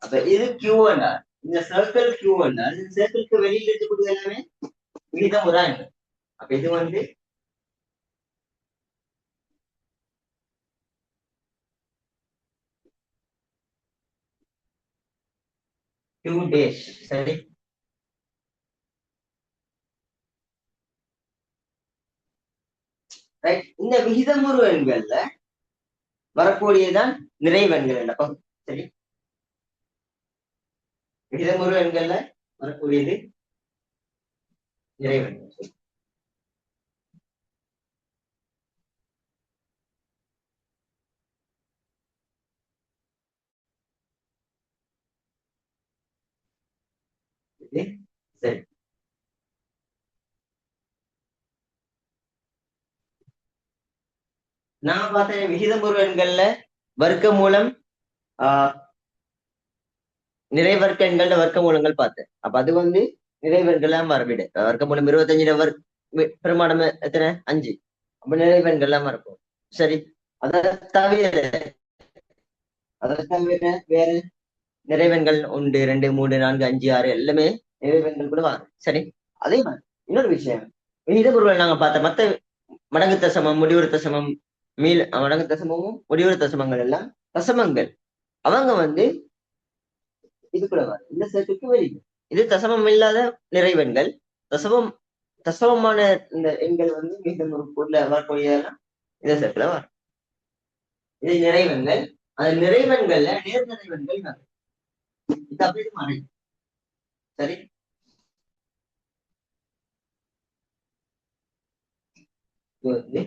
அப்ப இது Q என்றால் இந்த சர்க்கிள் Q என்றால் இந்த சர்க்கிளுக்கு வெளியில் இருக்கக்கூடிய எல்லாமே விகிதமுறா எண்கள். அப்ப இது வந்து Q டேஷ். சரி, ரைட், இந்த விகிதமுறு எண்கள்ல வரக்கூடியதான் நிறைவெண்கள் என்ற பகுதி. சரி, விகிதமுறு எண்கள்ல வரக்கூடியது நிறைவெண்கள். சரி, நான் பார்த்தேன் விகிதமுறு எண்கள்ல வர்க்க மூலம் ஆஹ் நிறைவர்க்க எண்களோட வர்க்க மூலங்கள் பார்த்தேன். அப்ப அது வந்து நிறைவெண்கள்லாம் வரவிடு. வர்க்க மூலம் 25 பெருமானம் எத்தனை 5. அப்ப நிறைவெண்கள்லாம் இருக்கும். சரி, அதை தவிர அதை தவிர வேற நிறைவெண்கள் 1, 2, 3, 4, 5, 6 எல்லாமே நிறைவெண்கள் கூட வரும். சரி, அதே மாதிரி இன்னொரு விஷயம், விகித பொருட்கள் நாங்க பார்த்த மத்த மடங்கு தசமம், முடிவுறு தசமம், மடங்கு தசமமும் முடிவுறு தசமங்கள் எல்லாம் தசமங்கள். அவங்க வந்து இதுக்குள்ள வரும், இந்த சேர்த்துக்கு வெளியே. இது தசமம் இல்லாத நிறைவெண்கள். தசமம் தசமமான இந்த எண்கள் வந்து மீண்டும் ஒரு பொருளை வரக்கூடியதெல்லாம் இந்த சேர்த்துல வரும். இது நிறைவெண்கள். அந்த நிறைவெண்கள்ல நேர்நிறைவெண்கள் வரும். இது அப்படியே மறை. சரி, இது வந்து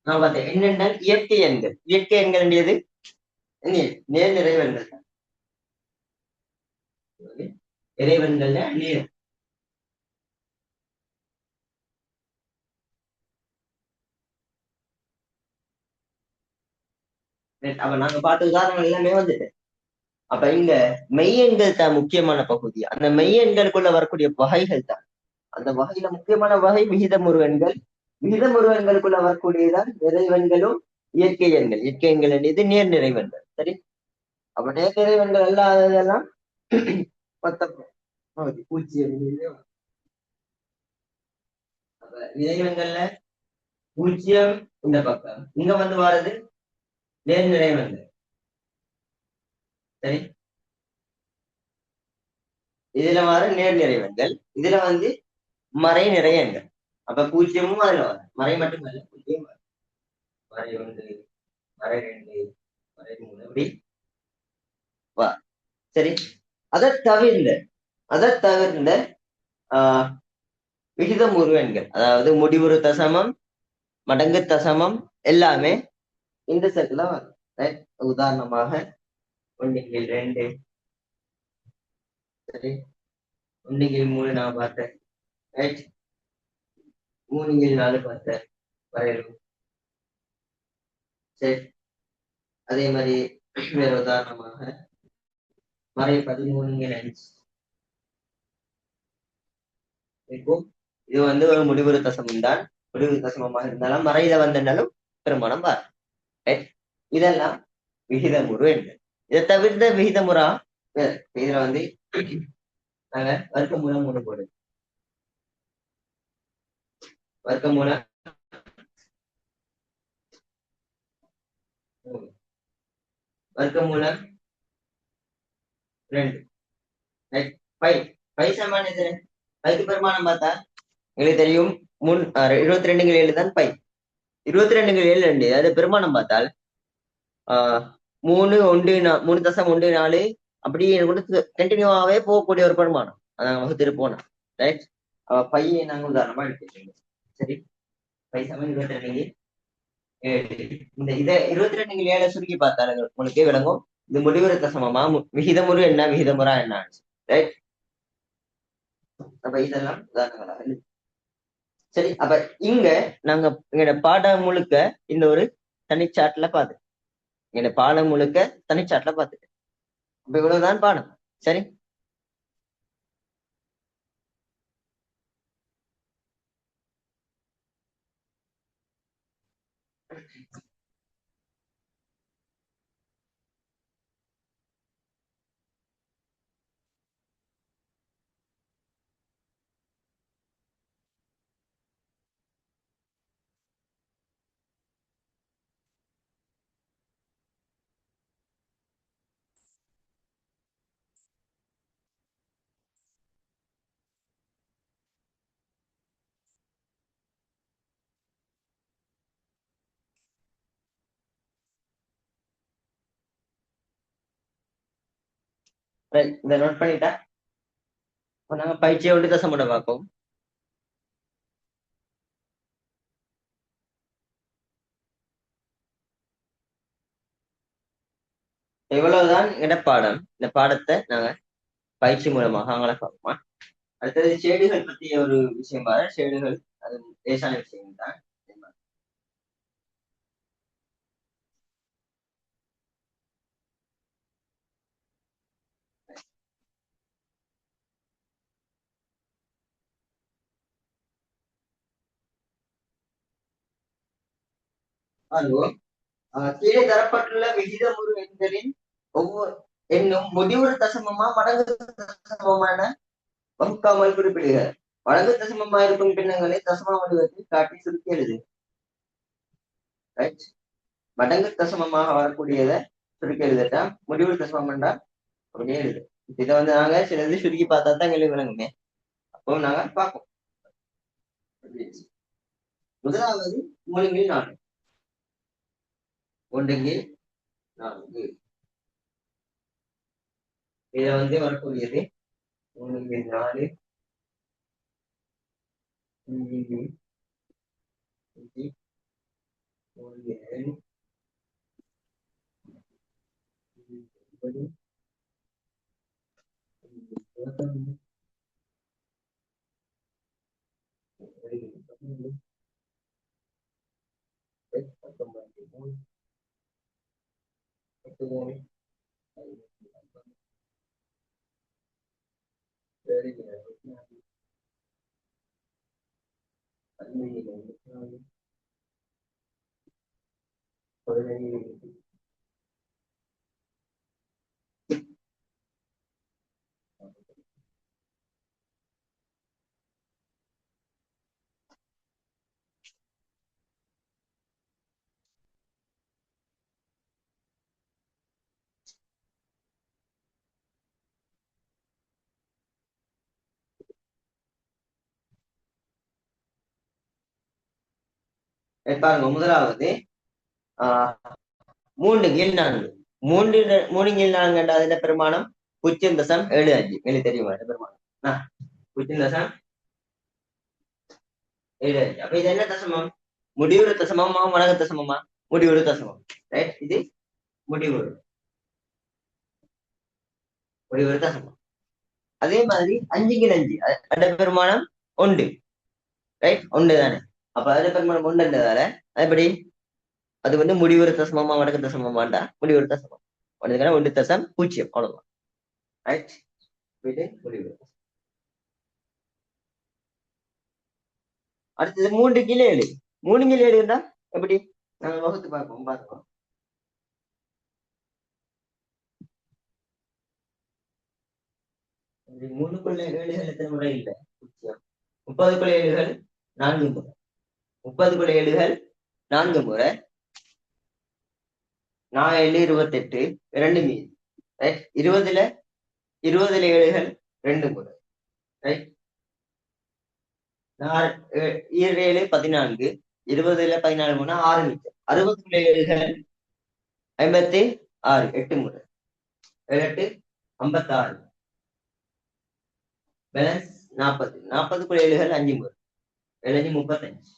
நான் பார்த்தேன் என்னென்றால் இயற்கை எண்கள். இயற்கை எண்கள் வேண்டியது நேர் நிறைவெண்கள் தான். இறைவன்கள்ல நேர். அப்ப நாங்க பார்த்த உதாரணங்கள் எல்லாமே வந்துட்டு அப்ப இங்க மெய்யெண்கள் தான் முக்கியமான பகுதி. அந்த மெய்யெண்களுக்குள்ள வரக்கூடிய வகைகள் தான். அந்த வகையில முக்கியமான வகை விகிதமுறு எண்கள். விகிதமுறு எண்களுக்குள்ள வரக்கூடியதான் நிறைவெண்களும் இயற்கை எண்கள். இயற்கை எண்கள் என்பது நேர் நிறைவெண்கள். சரி, அப்ப நேர் நிறைவெண்கள் அல்லாததெல்லாம் மொத்த பகுதி பூஜ்ஜியம். அப்ப நிறைவெண்கள்ல பூஜ்ஜியம் இந்த பக்கம், இங்க வந்து வாரது நேர் நிறைவெண்கள். சரி, இதுல வர நேர் நிறைவெண்கள், இதுல வந்து மறை நிறைய எண்கள். அப்ப பூஜ்ஜியமும் அதுல வரும், மறை மட்டுமல்ல பூஜ்ஜியம் வரும். மறை ஒன்று, மறை ரெண்டு, மறை மூணு, அப்படி வா. சரி, அதை தவிர்ந்த அதை தவிர்ந்த ஆஹ் விகிதம் உரு எண்கள், அதாவது முடிவுறு தசமம், மடங்கு தசமம் எல்லாமே இந்த செட்ல வரும். Right? உதாரணமாக 1/2, சரி, 1/3 நான் பார்த்தேன். ரைட், 3/4 பார்த்தேன் வரையறும். சரி, அதே மாதிரி வேற உதாரணமாக மறை 13/5 இருக்கும். இது வந்து ஒரு முடிவுறு தசமம் தான். முடிவுறு தசமமாக இருந்தாலும் மறையில வந்தாலும் பெருமானம் பார். இதெல்லாம் விகிதமுறு எண்கள். இதை தவிர்த்த விகிதமுறா இதுல வந்து நாங்க வர்க்க மூலம் ஒண்ணு போடுது. வர்க்க மூலம் வர்க்க மூலம் 2. பை பை சமான பைக்கு பெருமானம் பார்த்தா எங்களுக்கு தெரியும். 22/7 தான் பை. 22/7 அது பெருமானம் பார்த்தால் 3.1 அப்படி கண்டினியூவாவே போகக்கூடிய ஒரு பெருமானம். அதான் வகுத்திரு போனோம். ரைட், பையை நாங்க உதாரணமா எடுத்துக்கோங்க. சரி, பை சமம் 22/7. இந்த 22/7 சுருக்கி பார்த்தாலும் உங்களுக்கு விளங்கும் இது முடிவுறு தசமமா விகிதமுறு என்ன விகிதமுறா என்ன. ரைட், அப்ப இதெல்லாம் உதாரணங்களாக. சரி, அப்ப இங்க நாங்க எங்க பாடம் முழுக்க இந்த ஒரு தனிச்சாட்டுல பாத்து எங்க பாடம் முழுக்க தனிச்சாட்டுல பாத்துட்டு அப்ப இவ்வளவுதான் பாடம். சரி, இதை நோட் பண்ணிட்டா நாங்க பயிற்சியை ஒன்று தசமுட பார்ப்போம். இவ்வளவுதான் எங்க பாடம். இந்த பாடத்தை நாங்க பயிற்சி மூலமாக அவங்கள பார்ப்போமா. அடுத்தது ஷேடுகள் பற்றிய ஒரு விஷயம் பாரு. ஷேடுகள் அது லேசான விஷயம் தான். கீழே தரப்பட்டுள்ள விகிதமுறு எண்களின் ஒவ்வொரு எண்ணும் முடிவுறு தசமமா மடங்கு தசமமான வகுக்காமல் குறிப்பிடுக. மடங்கு தசமமா இருக்கும் பின்னங்களை தசம வடிவத்தில் காட்டி சுருக்கி எழுது. மடங்கு தசமமாக வரக்கூடியதை சுருக்கி எழுதட்டா. முடிவுறு தசமம் என்றால் அப்படியே எழுது. இதை வந்து நாங்க சிலது சுருக்கி பார்த்தா தான் எங்களுக்கு விளங்குமே. அப்போ நாங்க பார்ப்போம். முதலாவது 3/4. 1/4. இதுல வந்து வரக்கூடியது 3/4 5/5 3/7 9 21 19 பாருங்க முதலாவது ஆஹ் 3/4 3/4 அதுல பெருமானம் 0.75 எனக்கு தெரியுமா பெருமானம் 0.75. அப்ப இது என்ன தசமம்? முடிவுறு தசமமா மடங்கு தசமமா? முடிவுறு தசமம். ரைட், இது முடிவுறு தசமம். அதே மாதிரி 5/5 அட பெருமானம் 1. ரைட், 1 தானே. அப்ப அட பெருமானம் 1ன்றதால எப்படி அது வந்து முடிவுறு தசமமா மடங்கு தசமமாண்டா முடிவுறு தசமம். 1.0 அவ்வளவுதான். ரைட், இது முடிவுறு. அடுத்தது 3/7. 3/7 எப்படி நாங்க வகுத்து பார்ப்போம். 3க்குள்ள 7கள் எத்தனை முறை இல்லை? 30க்குள்ள 7கள் 4 முறை. 30க்குள்ள 7கள் 4 முறை. 4 28 2 மீதி. ரைட், 20ல 7கள் 2 முறை. ரைட், 7 14 20ல 14 முறை 6 மீட்டர். 60க்குள்ள 7கள் 56 8 முறை. 7 56 பேலன்ஸ் 40. 40க்குள்ள 7கள் 5 முறை. 7 35.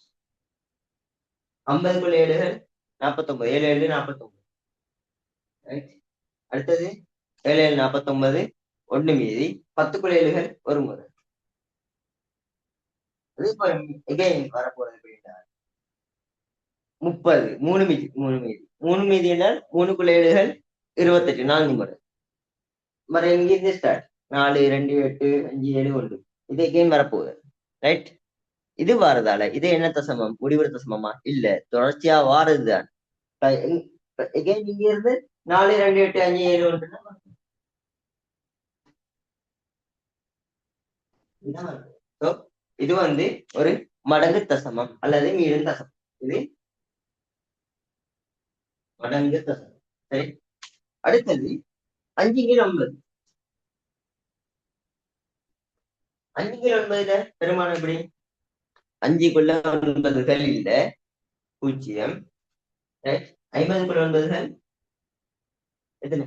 50க்குள்ள 7கள் 49. 7 49. ரைட், அடுத்தது 7 49 1 மீதி. 10க்குள்ள 7கள் 1 முறை. வரப்போறது 30 3 மீதி. 3 மீதி என்றால் 3க்குள்ள 7கள் 28 4 முறை. மறு இங்கிருந்து ஸ்டார்ட் 4 2 8 5 7 1. இது எகைன் வரப்போகுது. ரைட், இது வாரதால இது என்ன தசமம்? முடிவுறு தசமமா? இல்ல, தொடர்ச்சியா வாரதுதான். எகைன் இங்க இருந்து 4 2 8 5 7 1 இது வந்து ஒரு மடங்கு தசமம் அல்லது மீளும் தசமம். இது மடங்கு தசமம். சரி, அடுத்தது 5/9. 5/9 பெருமானம் எப்படி? 5க்குள்ள 9கள் இல்ல 0. 50க்குள்ள 9கள் எத்தனை?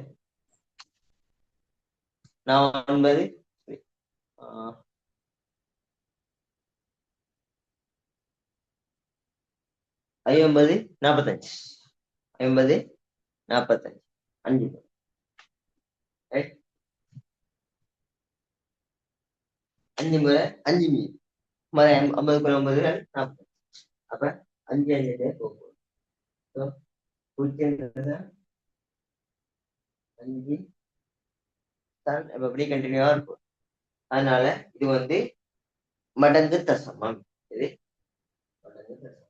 9 50 45. 50 45 5 5 முறை 5 மீது. 50க்குள்ள 9கள் 40. அப்ப 5 5 போகும். 0 5 தான் எப்படி கண்டினியூவா இருக்கும். அதனால இது வந்து மடங்கு தசமம். இது மடங்கு தசமம்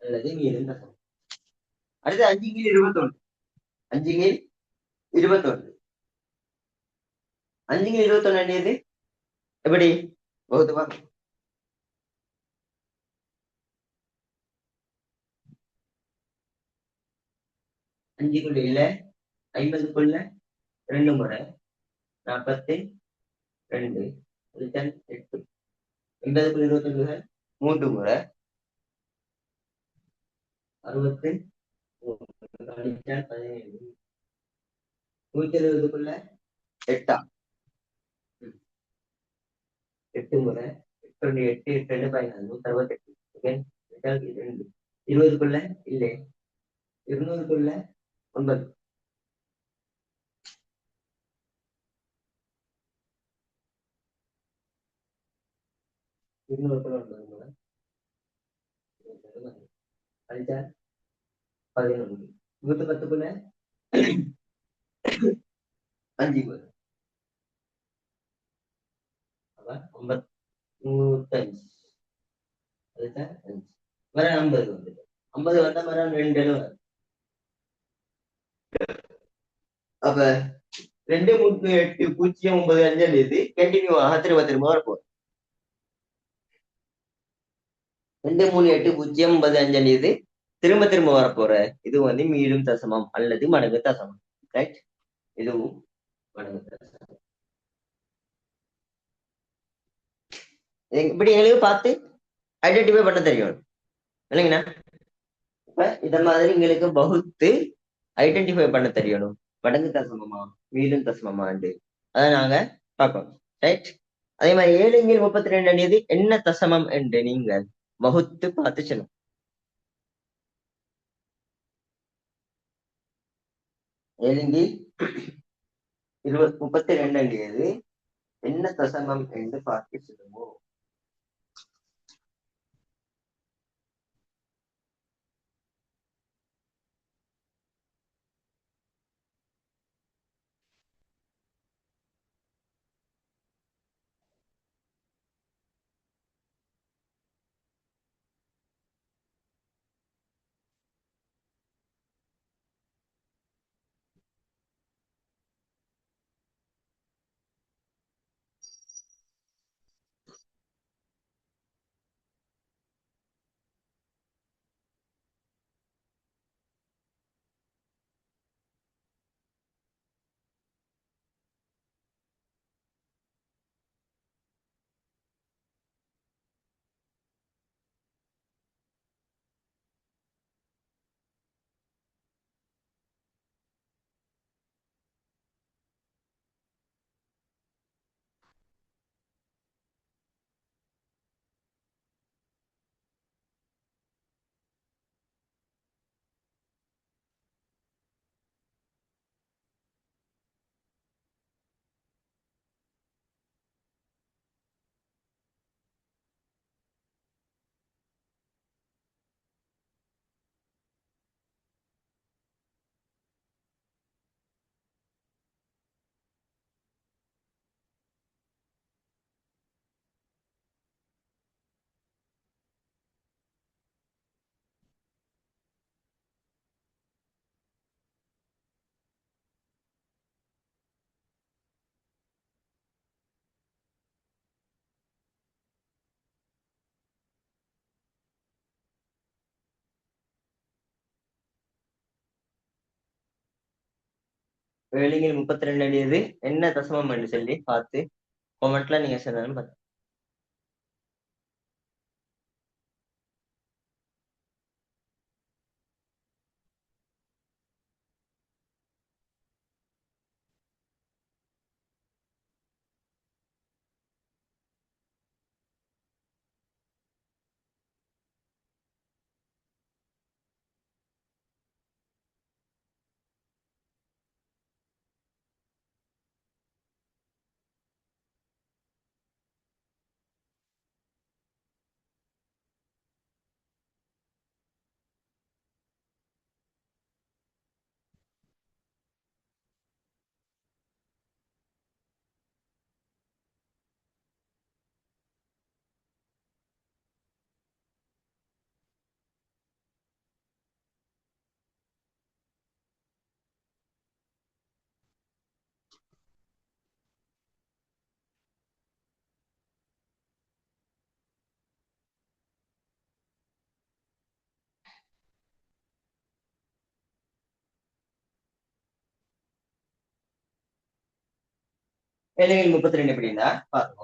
அல்லது மீளும் தசமம். அடுத்து 5/21. 5/21. 5/21 எது? எப்படி வகுத்து பார்க்கணும். 5க்குள்ள இல்ல 50க்குள்ள 2 முறை 42 8. 80க்குள்ள 21 3 முறை 63 17. 170க்குள்ள 8ஆ? 8 முறை 8 8 8 14 168. செகண்ட் 2 20க்குள்ள இல்லை. 200க்குள்ள 9. 200க்குள்ள 9 முறை அடிச்சா 11. 110க்குள்ள 5 முறை. அப்ப 55. அதுக்கா 5 வர 50 வந்துட்டு 50 வந்தா வர 2 வரும். அப்ப 2 3 8 0 9 5 இது கண்டினியூ திரும்ப திரும்ப வரப்போம். 2 3 8 0 9 5 இது திரும்ப திரும்ப வரப்போற இது வந்து மீளும் தசமம் அல்லது மடங்கு தசமம். ரைட், இதுவும் மடங்கு தசமம். இப்படி எங்களுக்கு பார்த்து ஐடென்டிஃபை பண்ண தெரியும் இல்லைங்கண்ணா. இப்ப இத மாதிரி எங்களுக்கு வகுத்து ஐடென்டிஃபை பண்ண தெரியணும். மடங்கு தசமமா மீளும் தசமமாண்டு அதை நாங்க பார்க்கணும். ரைட், அதே மாதிரி 7/32 என்ன தசமம் என்று நீங்கள் வகுத்து பார்த்து செல்லும். 7/32 என்ன தசமம் என்று பார்த்து சொல்லுவோம். வேலைகள் 32 என்ன தசமம் என்று சொல்லி பார்த்து கமெண்ட்ல நீங்க சொன்னாலும் பார்த்து. வேலைகள் 32 எப்படின்னா பாருங்க.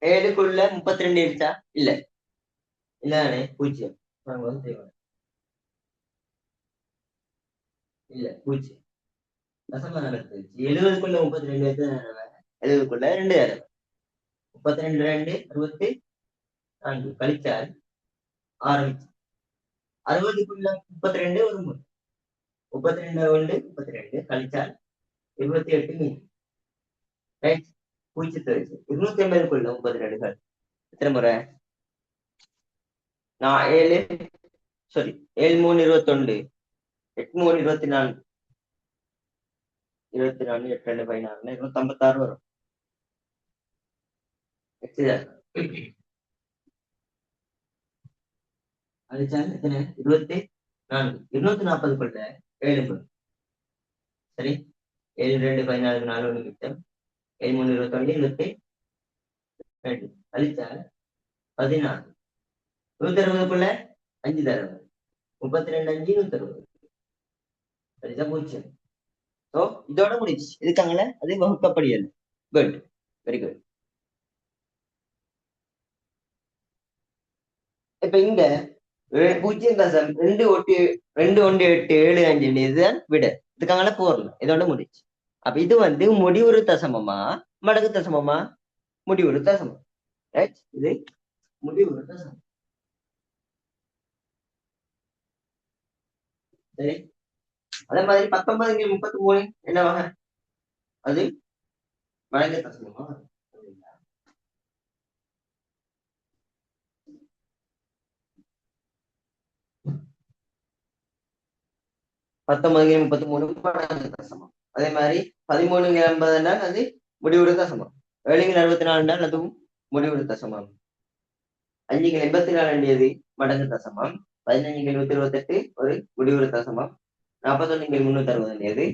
7க்குள்ள 32 இருக்கா? இல்ல இல்லதானே, 0. இல்ல பூஜ்ஜியம் தசம நடத்துச்சு 70க்குள்ள 32 70க்குள்ள 2 32 2 64 கழிச்சால் ஆரம்பிச்சு 60க்குள்ள 32 ஒரு முறை 32 ஒன்று 32 கழிச்சால் 28 மீன் ரைட் பூஜ்ஜியத்தை வச்சு 250க்குள்ள 32 எத்தனை முறை நான் 7 சாரி 7 3 21 8 3 24 8 2 16 256 வரும் அழிச்சால் எத்தனை 24 240க்குள்ள 7 முறை சரி 7 2 16 4 1 கிட்ட 7 3 21 22 அழிச்சால் 16 160க்குள்ள 5 தடவை 32 5 160 சரிதா பூஜ்ஜியம் ஸோ இதோட முடிச்சு இருக்காங்களே அது வகுக்கப்படியல் குட் வெரி குட் இப்ப இங்க 0.21875 இதுதான் விட இதுக்காங்கள போறல இதோட முடிச்சு அப்ப இது வந்து முடிவுறு தசமமா மடங்கு தசமமா முடிவுறு தசமம் ரைட் இது முடிவுறு தசமம் சரி அதே மாதிரி 19 என்னவாக அது மடங்கு தசமமா 19 மடங்கு தசமம் அதே மாதிரி 13 அது முடிவுறு தசமம் 7 அதுவும் முடிவுறு தசமம் 5 84 மடங்கு தசமம் 15 128 ஒரு முடிவுறு தசமம் 41 360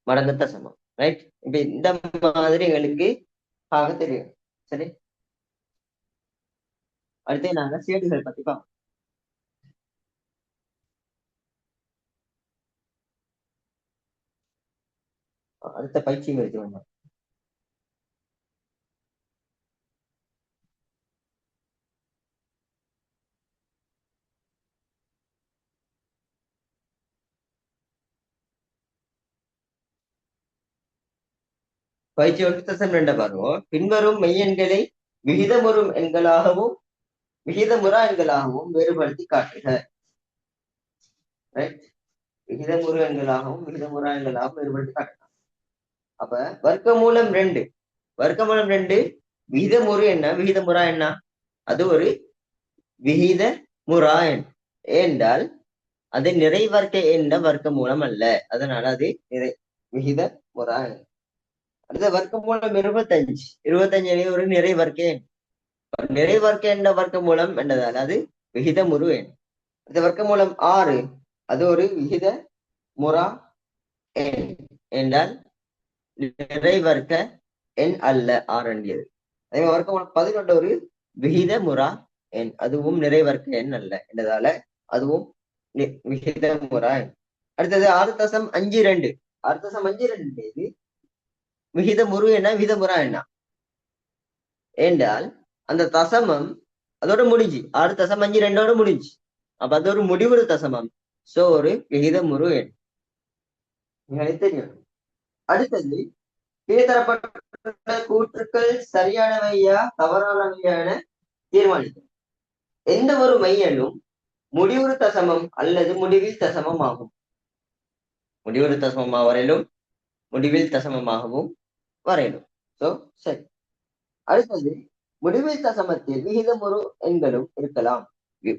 மடங்கு தசமம் ரைட் இப்ப இந்த மாதிரி எங்களுக்கு ஆக தெரியும் சரி அடுத்து நாங்க சேடுகள் பத்தி பார்ப்போம் அடுத்த பயிற்சி முயற்சி வேண்டாம் பயிற்சி 1 பாருங்க பின்வரும் மெய்யெண்களை விகிதமுறும் எண்களாகவும் விகிதமுறா எண்களாகவும் வேறுபடுத்தி காட்டுக ரைட் விகிதமுறு எண்களாகவும் விகிதமுறா எண்களாகவும் வேறுபடுத்தி காட்டலாம் அப்ப வர்க்கமூலம் 2 வர்க்கமூலம் 2 விகிதமுறு என்ன விகிதமுறா என்ன அது ஒரு விகித முறா எண் ஏனென்றால் அது நிறை வர்க்க எண்ண வர்க்க மூலம் அல்ல அதனால அது விகித முறா எண் அடுத்த வர்க்கமூலம் 25 ஒரு நிறை வர்க்க எண் நிறை வர்க்க எண்ண வர்க்க மூலம் என்னதால் அது விகிதமுறு எண் அடுத்த வர்க்கமூலம் 6 அது ஒரு விகித முறா எண் என்றால் நிறை வர்க்க எண் அல்ல 6 என்கிறது அதே வர்க்கமூலம் 11 ஒரு விகித முறா எண் அதுவும் நிறை வர்க்க எண் அல்ல என்றதால அதுவும் விகித முறா எண் அடுத்தது 6.52 6.52 விகிதமுறு என்ன விகிதமுறா என்ன என்றால் அந்த தசமம் அதோட முடிஞ்சு 6.52 முடிஞ்சு அப்ப அது ஒரு முடிவுறு தசமம் சோ ஒரு விகிதமுறு எண் தெரியும் அடுத்தது கீழ்த்தரப்பட்ட கூற்றுக்கள் சரியானவையா தவறானவையா என தீர்மானிக்கும் எந்த ஒரு மெய்யெண்ணும் முடிவுறு தசமம் அல்லது முடிவில் தசமம் ஆகும் முடிவுறு தசமமா வரையிலும் முடிவில் தசமமாகவும் வரையிலும் சோ சரி அடுத்தது முடிவில் தசமத்தில் விகிதமுறு எண்களும் இருக்கலாம்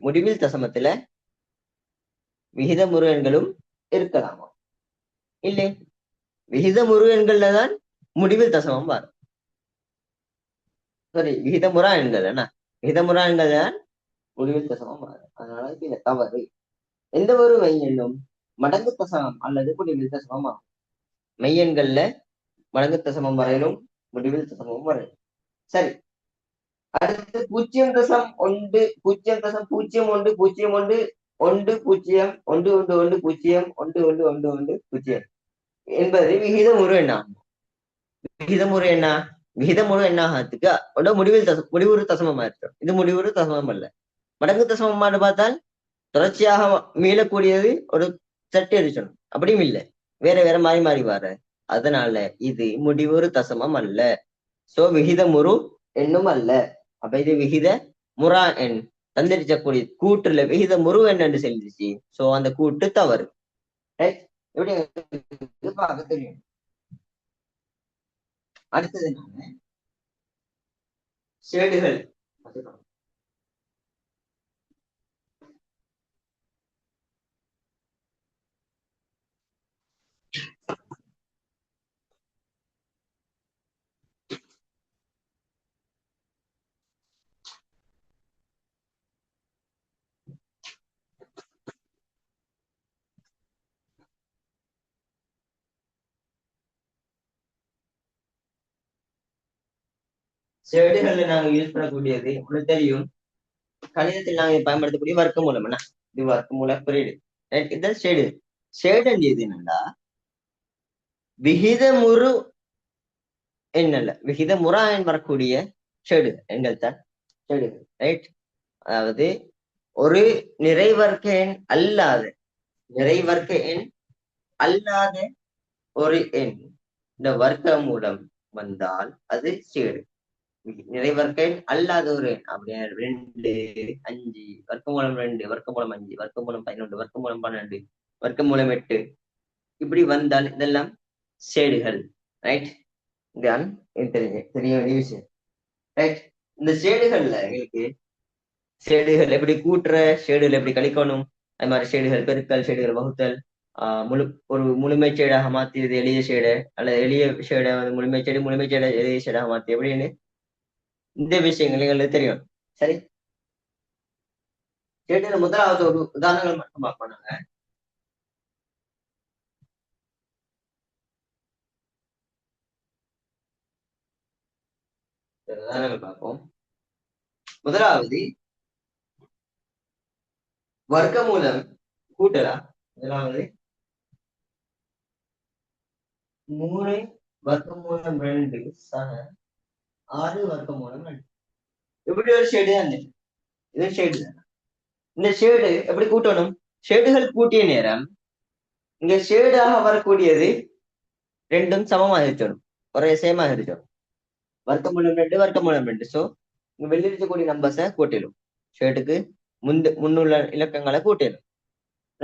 முடிவில் தசமத்துல விகிதமுறு எண்களும் இருக்கலாமா இல்லை விகிதமுறு எண்கள்ல தான் முடிவில் தசமம் வரும் சாரி விகிதமுறா எண்கள் என்ன விகிதமுறா எண்கள் தான் முடிவில் தசமம் வரும் அதனால இது தவறு எந்த ஒரு மெய்யெண்ணும் மடங்கு தசமம் அல்லது முடிவில் தசமம் ஆகும் மெய்யெண்கள்ல மடங்கு தசமம் வரையிலும் முடிவில் தசமம் வரையும் சரி அடுத்து 0.1 0.01 என்பது விகிதமுறு எண்ணாகும் விகிதமுறு என்ன விகிதமுறு எண்ணாகிறதுக்கு முடிவுறு தசமமா இருக்கும் இது முடிவுறு தசமம் அல்ல மடங்கு தசமமானு பார்த்தால் தொடர்ச்சியாக மீளக்கூடியது ஒரு சட்டி அடிச்சணும், அப்படியும் இல்லை, வேற வேற மாறி மாறி வர. அதனால இது முடிவுறு தசமம் அல்ல. சோ விகிதமுறு எண்ணும் அல்ல. அப்ப இது விகித முறா எண் தந்திரிச்சக்கூடிய கூட்டுல விகித முரு எண் என்று சொல்லிடுச்சு. சோ அந்த கூட்டு தவறு. எப்படி பார்க்க தெரியும். அடுத்தது என்ன, ஷேடுகள். ஷேடுகள்ல நாங்க யூஸ் பண்ணக்கூடியது உங்களுக்கு தெரியும், கணிதத்தில் நாங்க பயன்படுத்தக்கூடிய வர்க்க மூலம். என்ன இது? வர்க்க மூல குறியீடு. இதுதான் ஷேடு. ஷேடு எது என்னன்னா விகிதமுறு எண்ணல்ல, விகிதமுறா எண் வரக்கூடிய ஷேடு எண்கள் தான் ஷேடுகள். ரைட். அதாவது ஒரு நிறைவர்க்க எண் அல்லாத, நிறைவர்க்க எண் அல்லாத ஒரு எண் இந்த வர்க்க மூலம் வந்தால் அது ஷேடு. நிறைவர்க்க எண் அல்லாத ஒரு எண் அப்படியே 2, 5, வர்க்கமூலம் 2, வர்க்கமூலம் 5, வர்க்கமூலம் 11, வர்க்கமூலம் 12, வர்க்கமூலம் 8 இப்படி வந்தால் இதெல்லாம் ஷேடுகள். ரைட். இதுதான் தெரிய வேண்டிய விஷயம். ரைட். இந்த ஷேடுகள்ல எங்களுக்கு ஷேடுகள் எப்படி கூட்டுற, ஷேடுகள் எப்படி கழிக்கணும், அது மாதிரி ஷேடுகள் பெருக்கல், ஷேடுகள் வகுத்தல், ஒரு முழுமை ஷேடாக மாத்தியது எளிய ஷேடு, அல்லது எளிய ஷேடை வந்து முழுமை ஷேடு, முழுமை ஷேடை எளிய ஷேடாக மாத்தி எப்படின்னு இந்த விஷயங்கள் எங்களுக்கு தெரியும். சரி. ஷேடுல முதலாவது ஒரு உதாரணங்கள் மட்டும் பார்ப்போம். நாங்க உதாரணங்கள் பார்ப்போம். முதலாவது வர்க்கமூலம் கூட்டலாம். முதலாவது 3 வர்க்கமூலம் 2 சக 6 வர்க்கமூலம் 2. இப்படி ஒரு ஷேடு தான் இது ஷேடு தான். இந்த ஷேடு எப்படி கூட்டணும்? ஷேடுகள் கூட்டிய நேரம் இங்க ஷேடாக வரக்கூடியது ரெண்டும் சமமாக இருக்கணும், ஒரே சேமாக இருக்கணும். வர்க்கமூலம் 2, வர்க்கமூலம் 2. சோ இங்க வெளியிருக்கக்கூடிய நம்பர்ஸை கூட்டிடும், ஷேடுக்கு முன்னுள்ள இலக்கங்களை கூட்டிடும்.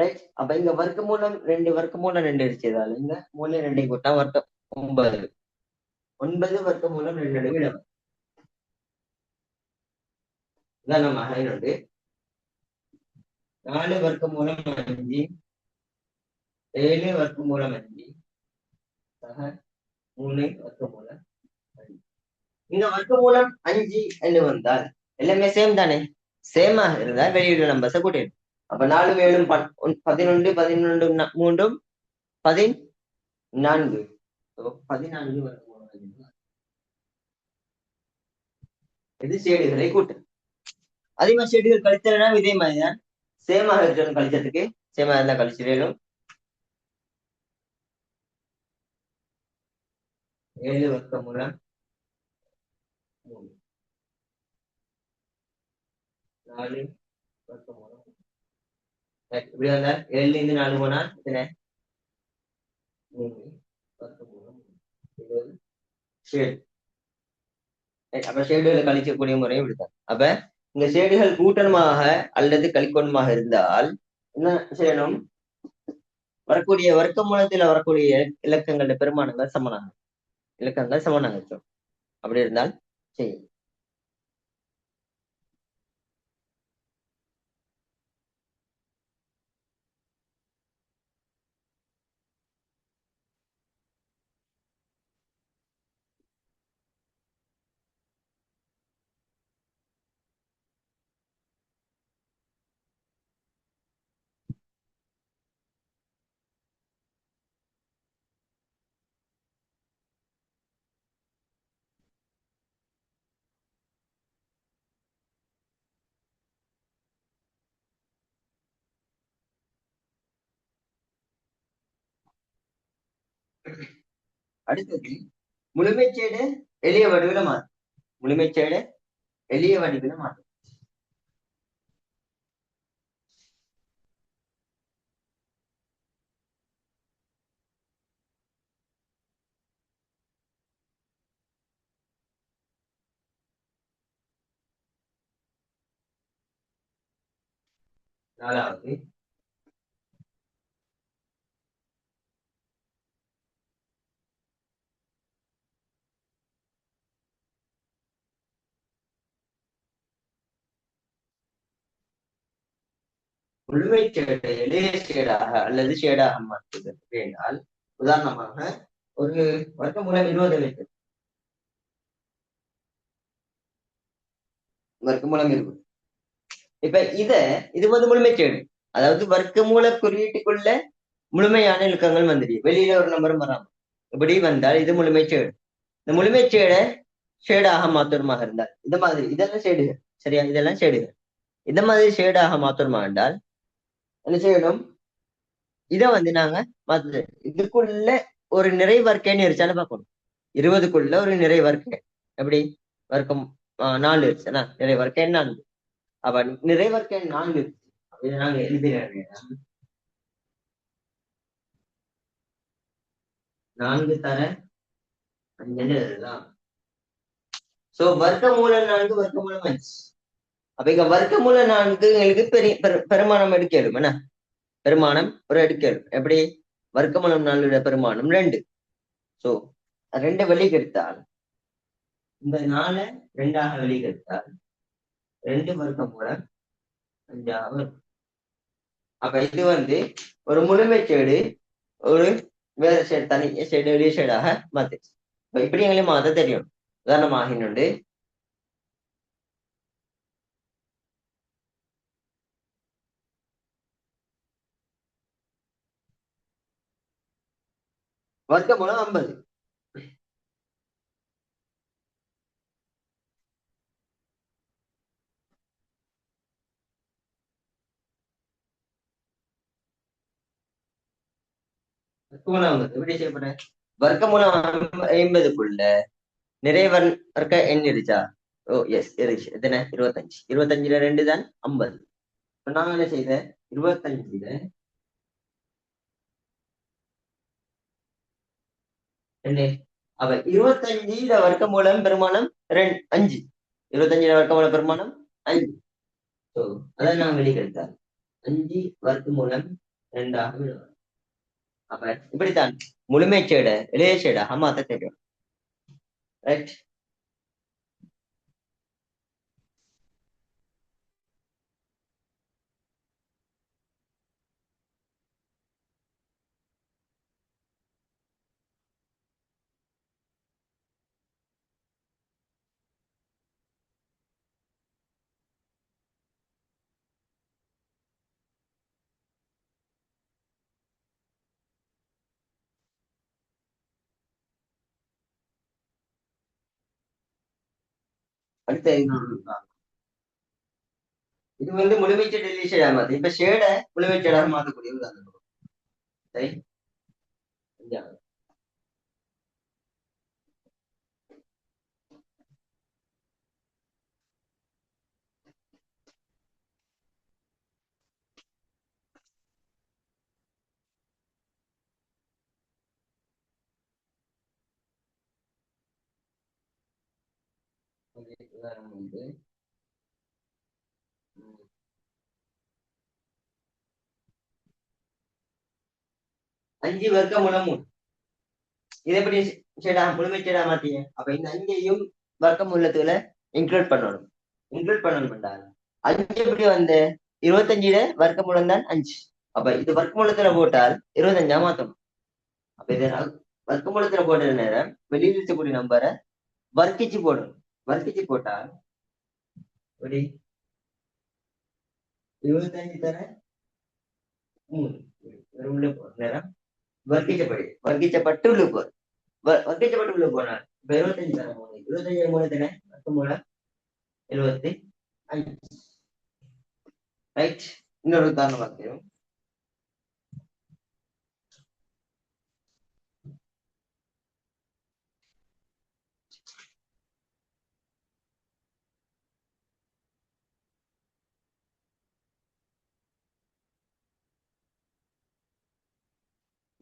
ரைட். அப்ப இங்க வர்க்கமூலம் 2, வர்க்கமூலம் 2 இருக்கிறதால இங்க மூலம் 2 கூட்டா வர்க்கம் 9. 9 வர்க்கமூலம் 2 விட உதாரணமாக 4 வர்க்கமூலம் 5, 7 வர்க்கமூலம் 5 சக 3 வர்க்கமூலம் 5. இங்க வர்க்கமூலம் 5 என்று வந்தால் எல்லாமே சேம் தானே. சேமாக இருந்தால் வெளியிட நம்பர்ஸை கூட்டிடும். அப்ப 4 7 11, 11 3 14. 14 வர்க்கமூலம் 5. இது ஷேடுகளை கூட்டு. அதே மாதிரி ஷேடுகள் கழித்தல்னா இதே மாதிரிதான் சேமாக இருக்கணும். கழிச்சதுக்கு சேமாக இருந்தா கழிச்சிடலும். 7 வர்க்கமூலம் 3, 4 வர்க்கமூலம் இப்படி வந்தால் 7 இருந்து 4 போனால் எத்தனை? 3 வர்க்கமூலம். இது ஷேடு. அப்ப ஷேடுகளை கழிக்கக்கூடிய முறையும் இப்படித்தான். அப்ப இந்த ஷேடுகள் கூட்டணமாக அல்லது கழிக்கணுமாக இருந்தால் என்ன செய்யணும்? வரக்கூடிய வர்க்க மூலத்தில் வரக்கூடிய இலக்கங்களோட பெருமானங்கள் சமனாக, இலக்கங்கள் சமனாக இருக்கும். அப்படி இருந்தால் செய்யும். அடுத்தது முழுமைச்சேடு எளிய வடிவில மாறும். முழுமைச்சேடு எளிய வடிவில மாறும். நாலாவது முழுமை ஷேடை எளிய ஷேடாக அல்லது ஷேடாக மாற்றுதல் என்றால் உதாரணமாக ஒரு வர்க்கமூலம் 20 இருக்கு. வர்க்கமூலம் 20. இப்ப இது வந்து முழுமைச்சேடு. அதாவது வர்க்கமூல குறியீட்டுக்குள்ள முழுமையான இலக்கங்கள் வந்துடு, வெளியில ஒரு நம்பரும் வராம இப்படி வந்தால் இது முழுமைச்சேடு. இந்த முழுமைச்சேடை ஷேடாக மாத்தணுமாக இருந்தால் இந்த மாதிரி இதெல்லாம் ஷேடுகள், சரியா? இதெல்லாம் ஷேடுகள். இந்த மாதிரி ஷேடாக மாத்தணுமா என்றால் என்ன செய்யணும்? இதை வந்து நாங்க மாத்து இதுக்குள்ள ஒரு நிறை வர்க்கன்னு இருச்சான்னு பார்க்கணும். 20க்குள்ள ஒரு நிறை வர்க்க எப்படி வர்க்கம் 4 இருச்சுன்னா நிறை வர்க்க 4. அப்ப நிறை வர்க்க 4 இருக்கு. இதை நாங்க எழுதிடுறோம். 4 தர 5 எழுதலாம். சோ வர்க்கமூலம் 4 வர்க்கமூலம் 5. அப்ப இங்க வர்க்கமூலம் 4 எங்களுக்கு பெருமானம் எடுக்கலும் என்ன? பெருமானம் ஒரு எடுக்கலும் எப்படி? வர்க்கமூலம் 4 பெருமானம் 2. சோ 2 வெளிக்கெடுத்தால் இந்த 4 2ஆக வெளிக்கெடுத்தால் 2 வர்க்கமூலம் 5 அப்ப இது வந்து ஒரு முழுமைச்சேடு ஒரு வேற சைடு தனி சைடு வெளிய சைடாக மாத்திச்சு. இப்படி எங்களையும் மாத்த தெரியும். உதாரணமாக இன்னொன்று வர்க்கமூலம் 50. வர்க்கமூலம் 50 எப்படி செய்யப்படுற? வர்க்கமூலம் 50க்குள்ள நிறைய வர்க்க எண் இருச்சா? ஓ எஸ் இருச்சு. எத்தனை? 25. 25ல 2 தான் 50. இப்ப நான் என்ன செய்தேன்? 25ல 2. அப்ப 25 வர்க்கமூலம் பெருமானம் 5. 25 வர்க்கமூலம் பெருமானம் 5. அதான் நான் வெளிக்கெடுத்தேன். 5 வர்க்கமூலம் 2ஆக விடுவேன். அப்ப இப்படித்தான் முழுமைச்சேட இளைய சேடாக மாத்த தெரியும். ரைட்? அடுத்த இது வந்து முழுமைச்சேடு இளைய சேடாக மாத்து. இப்ப ஷேட முழுமைச்சேடாக மாத்தக்கூடிய உதாரணம். சரி, உதாரணம் வந்து 5 வர்க்கமூலம் 3. இதை எப்படி முழுமைச்சேடா மாத்தீங்க? அப்ப இந்த 5ஐயும் வர்க்கமூலத்துல இன்க்ளூட் பண்ணணும். இன்க்ளூட் பண்ணணும் என்றால் 5 எப்படி வந்து 25ல வர்க்கமூலம் தான் 5. அப்ப இது வர்க்கமூலத்துல போட்டால் 25ஆ மாத்தணும். அப்ப இதை வர்க்கமூலத்துல போட்ட நேரம் வெளியில் இருக்கக்கூடிய நம்பரை வர்க்கிச்சு போடணும். வர்க்கிச்சு போட்டால் எப்படி 25 தர 3 உள்ள போற நேரம் வர்க்கிச்சப்பட்டு உள்ள போற வர்க்கிச்சப்பட்டு உள்ள போனால் இப்ப 25 தர 3 25 3 தானே வர்க்கமூலம் 75. ரைட்? இன்னொரு உதாரணம் பார்க்கிறோம்.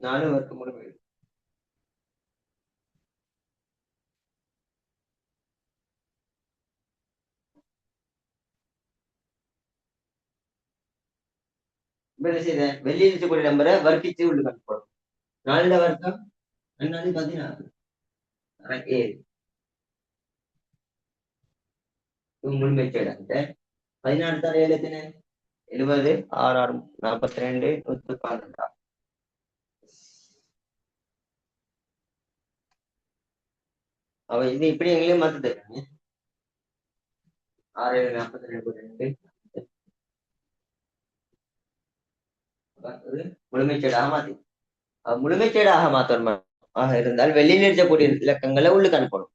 நாலு வர்க்கமூலம் 7. என்ன செய்த வெளியில் இருக்கக்கூடிய நம்பரை வர்க்கிச்சு உள்ள கட்டுப்படும். 4 வர்க்கம் 4 16 7 முழுமைச்சேடு 16 தர 7 எத்தனை 70 6 6 42 112. அவ இது இப்படி எங்களையும் மாத்து தருவாங்க. 6 7 42 முழுமைச்சேடாக மாத்தி முழுமைச்சேடாக மாத்தணும் இருந்தால் வெளியில் இருக்கக்கூடிய இலக்கங்களை உள்ளுக்கு அனுப்பணும்.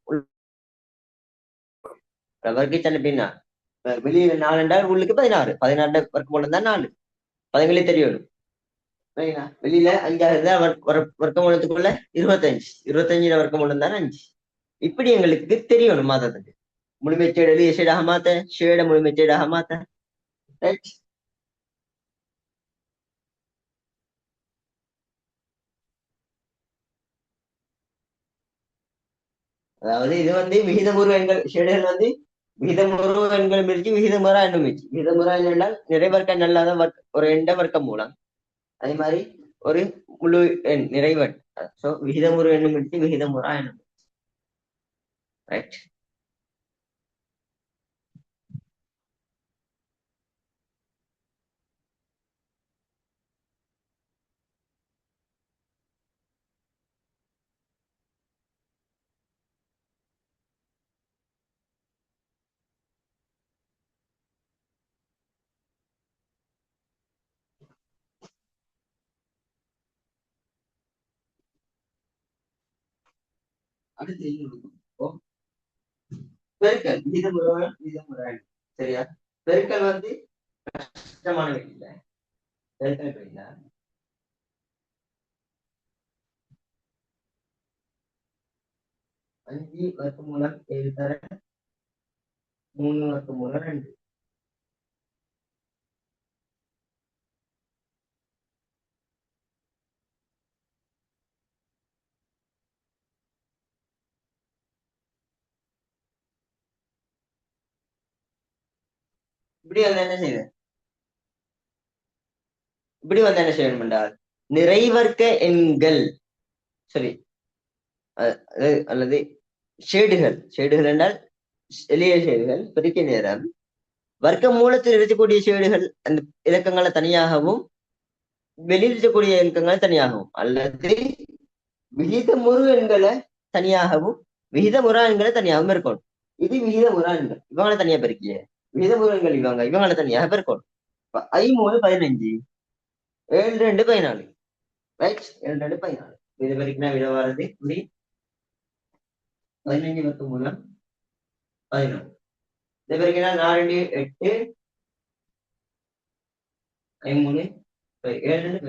வர்க்கிச்சு அனுப்பினா வெளியில 4 என்றால் உள்ளுக்கு 16 16 வர்க்கம் மூலம் தான் 4 பதங்களே தெரியணும். வெளியில 5 இருந்தா வர்க்கம் மூலத்துக்குள்ள 25 25 வர்க்கம் மூலம் தான் 5. இப்படி எங்களுக்கு தெரியணும் மாதத்துக்கு முழுமைச்சேடு எளிய ஷேடாக மாத்த ஷேட முழுமைச்சேடாக மாத்த. ரைட். அதாவது இது விகிதமுறு எண்கள் ஷேடுகள் விகிதமுறு எண்கள் மிரிச்சு விகிதமுறா எண்ணும் மிரிச்சு விகிதமுறா என்றால் நிறைவர்க்க நல்லாத ஒரு எண்ட வர்க்கம் மூலம் அதே மாதிரி ஒரு முழு எண் நிறைவன். சோ விகிதமுறு எண்ணும் மிரிச்சு விகிதமுறா எண்ணும். ரைட். அடுத்து பெருக்கல் விகிதமுறை சரியா. பெருக்கல் கஷ்டமான இல்ல. பெருக்கல் இல்ல 5 வர்க்கம் மூலம் 7 தர 3 வர்க்கம் மூலம் 2. இப்படி என்ன செய்யுது இப்படி என்ன செய்யணும் என்றால் நிறைவர்க்க எண்கள் சரி அல்லது ஷேடுகள் என்றால் எளிய ஷேடுகள் பெருக்க நேரம் வர்க்க மூலத்தில் இருக்கக்கூடிய ஷேடுகள் அந்த இலக்கங்களை தனியாகவும் வெளியில் இருக்கக்கூடிய இலக்கங்களை தனியாகவும் அல்லது விகிதமுறு எண்களை தனியாகவும் விகிதமுறா எண்களை தனியாகவும் இருக்கணும். இது விகிதமுறா எண்கள் இவங்களை தனியா பெருக்கிய விகிதமுறு எண்கள் இவங்களை தனியாக பெருக்கணும். 5 15 7 2 14. ரைட். 7 2 14 இது வரைக்கும் விட வர்றது 15 வர்க்கம் மூலம் 14. இது வரைக்கும் 4 8 3 7 2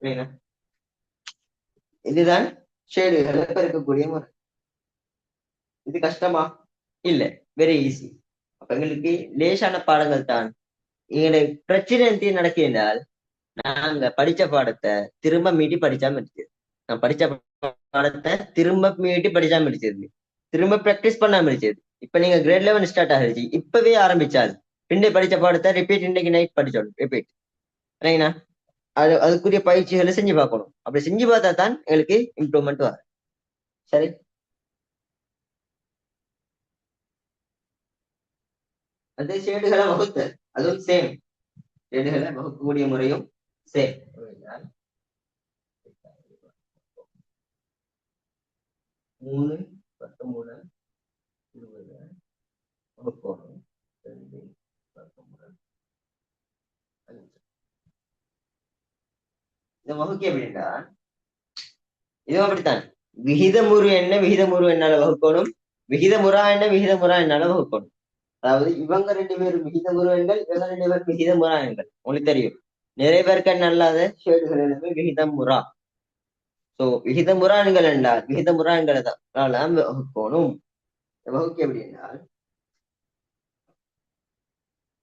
14. இதுதான் ஷேடுகளை பெருக்கக்கூடிய முறை. இது கஷ்டமா இல்ல, வெரி ஈஸி. அப்ப எங்களுக்கு லேசான பாடங்கள் தான். எங்களுடைய பிரச்சனை நடக்கின்றால் நாங்க படிச்ச பாடத்தை திரும்ப மீட்டி படிச்சாம இருக்குது. நான் படிச்ச பாடத்தை திரும்ப மீட்டி படிச்சாம இருக்குது, திரும்ப பிராக்டிஸ் பண்ணாம இருக்குது. இப்ப நீங்க கிரேட் 11 ஸ்டார்ட் ஆகிடுச்சு, இப்பவே ஆரம்பிச்சால் பின்னே படிச்ச பாடத்தை ரிப்பீட் இன்னைக்கு நைட் படிச்சோம் ரிப்பீட். சரிங்களா? அதுக்குரிய பயிற்சிகளை செஞ்சு பார்க்கணும். அப்படி செஞ்சு பார்த்தா தான் எங்களுக்கு இம்ப்ரூவ்மெண்ட் வரும். சரி. அது ஷேடுகளை வகுத்தல் அதுவும் சேம். ஷேடுகளை வகுக்கக்கூடிய முறையும் சேம். 3 13 20 வகுக்கணும். 2 13 5. இந்த வகுக்க எப்படின்னா இதுவும் அப்படித்தான். விகிதமுறு எண்ணால வகுக்கணும், விகிதமுறா எண்ணால வகுக்கணும். அதாவது இவங்க 2 பேரும் விகிதமுறு எண்கள், இவங்க 2 பேரும் விகிதமுறா எண்கள். உங்களுக்கு தெரியும் நிறைவேற்க அல்லாத ஷேடுகள் எல்லாமே விகிதமுறா. சோ விகிதமுறா எண்கள் என்றால் விகிதமுறா எண்களை தான் வகுக்கணும். வகுக்க எப்படி என்றால்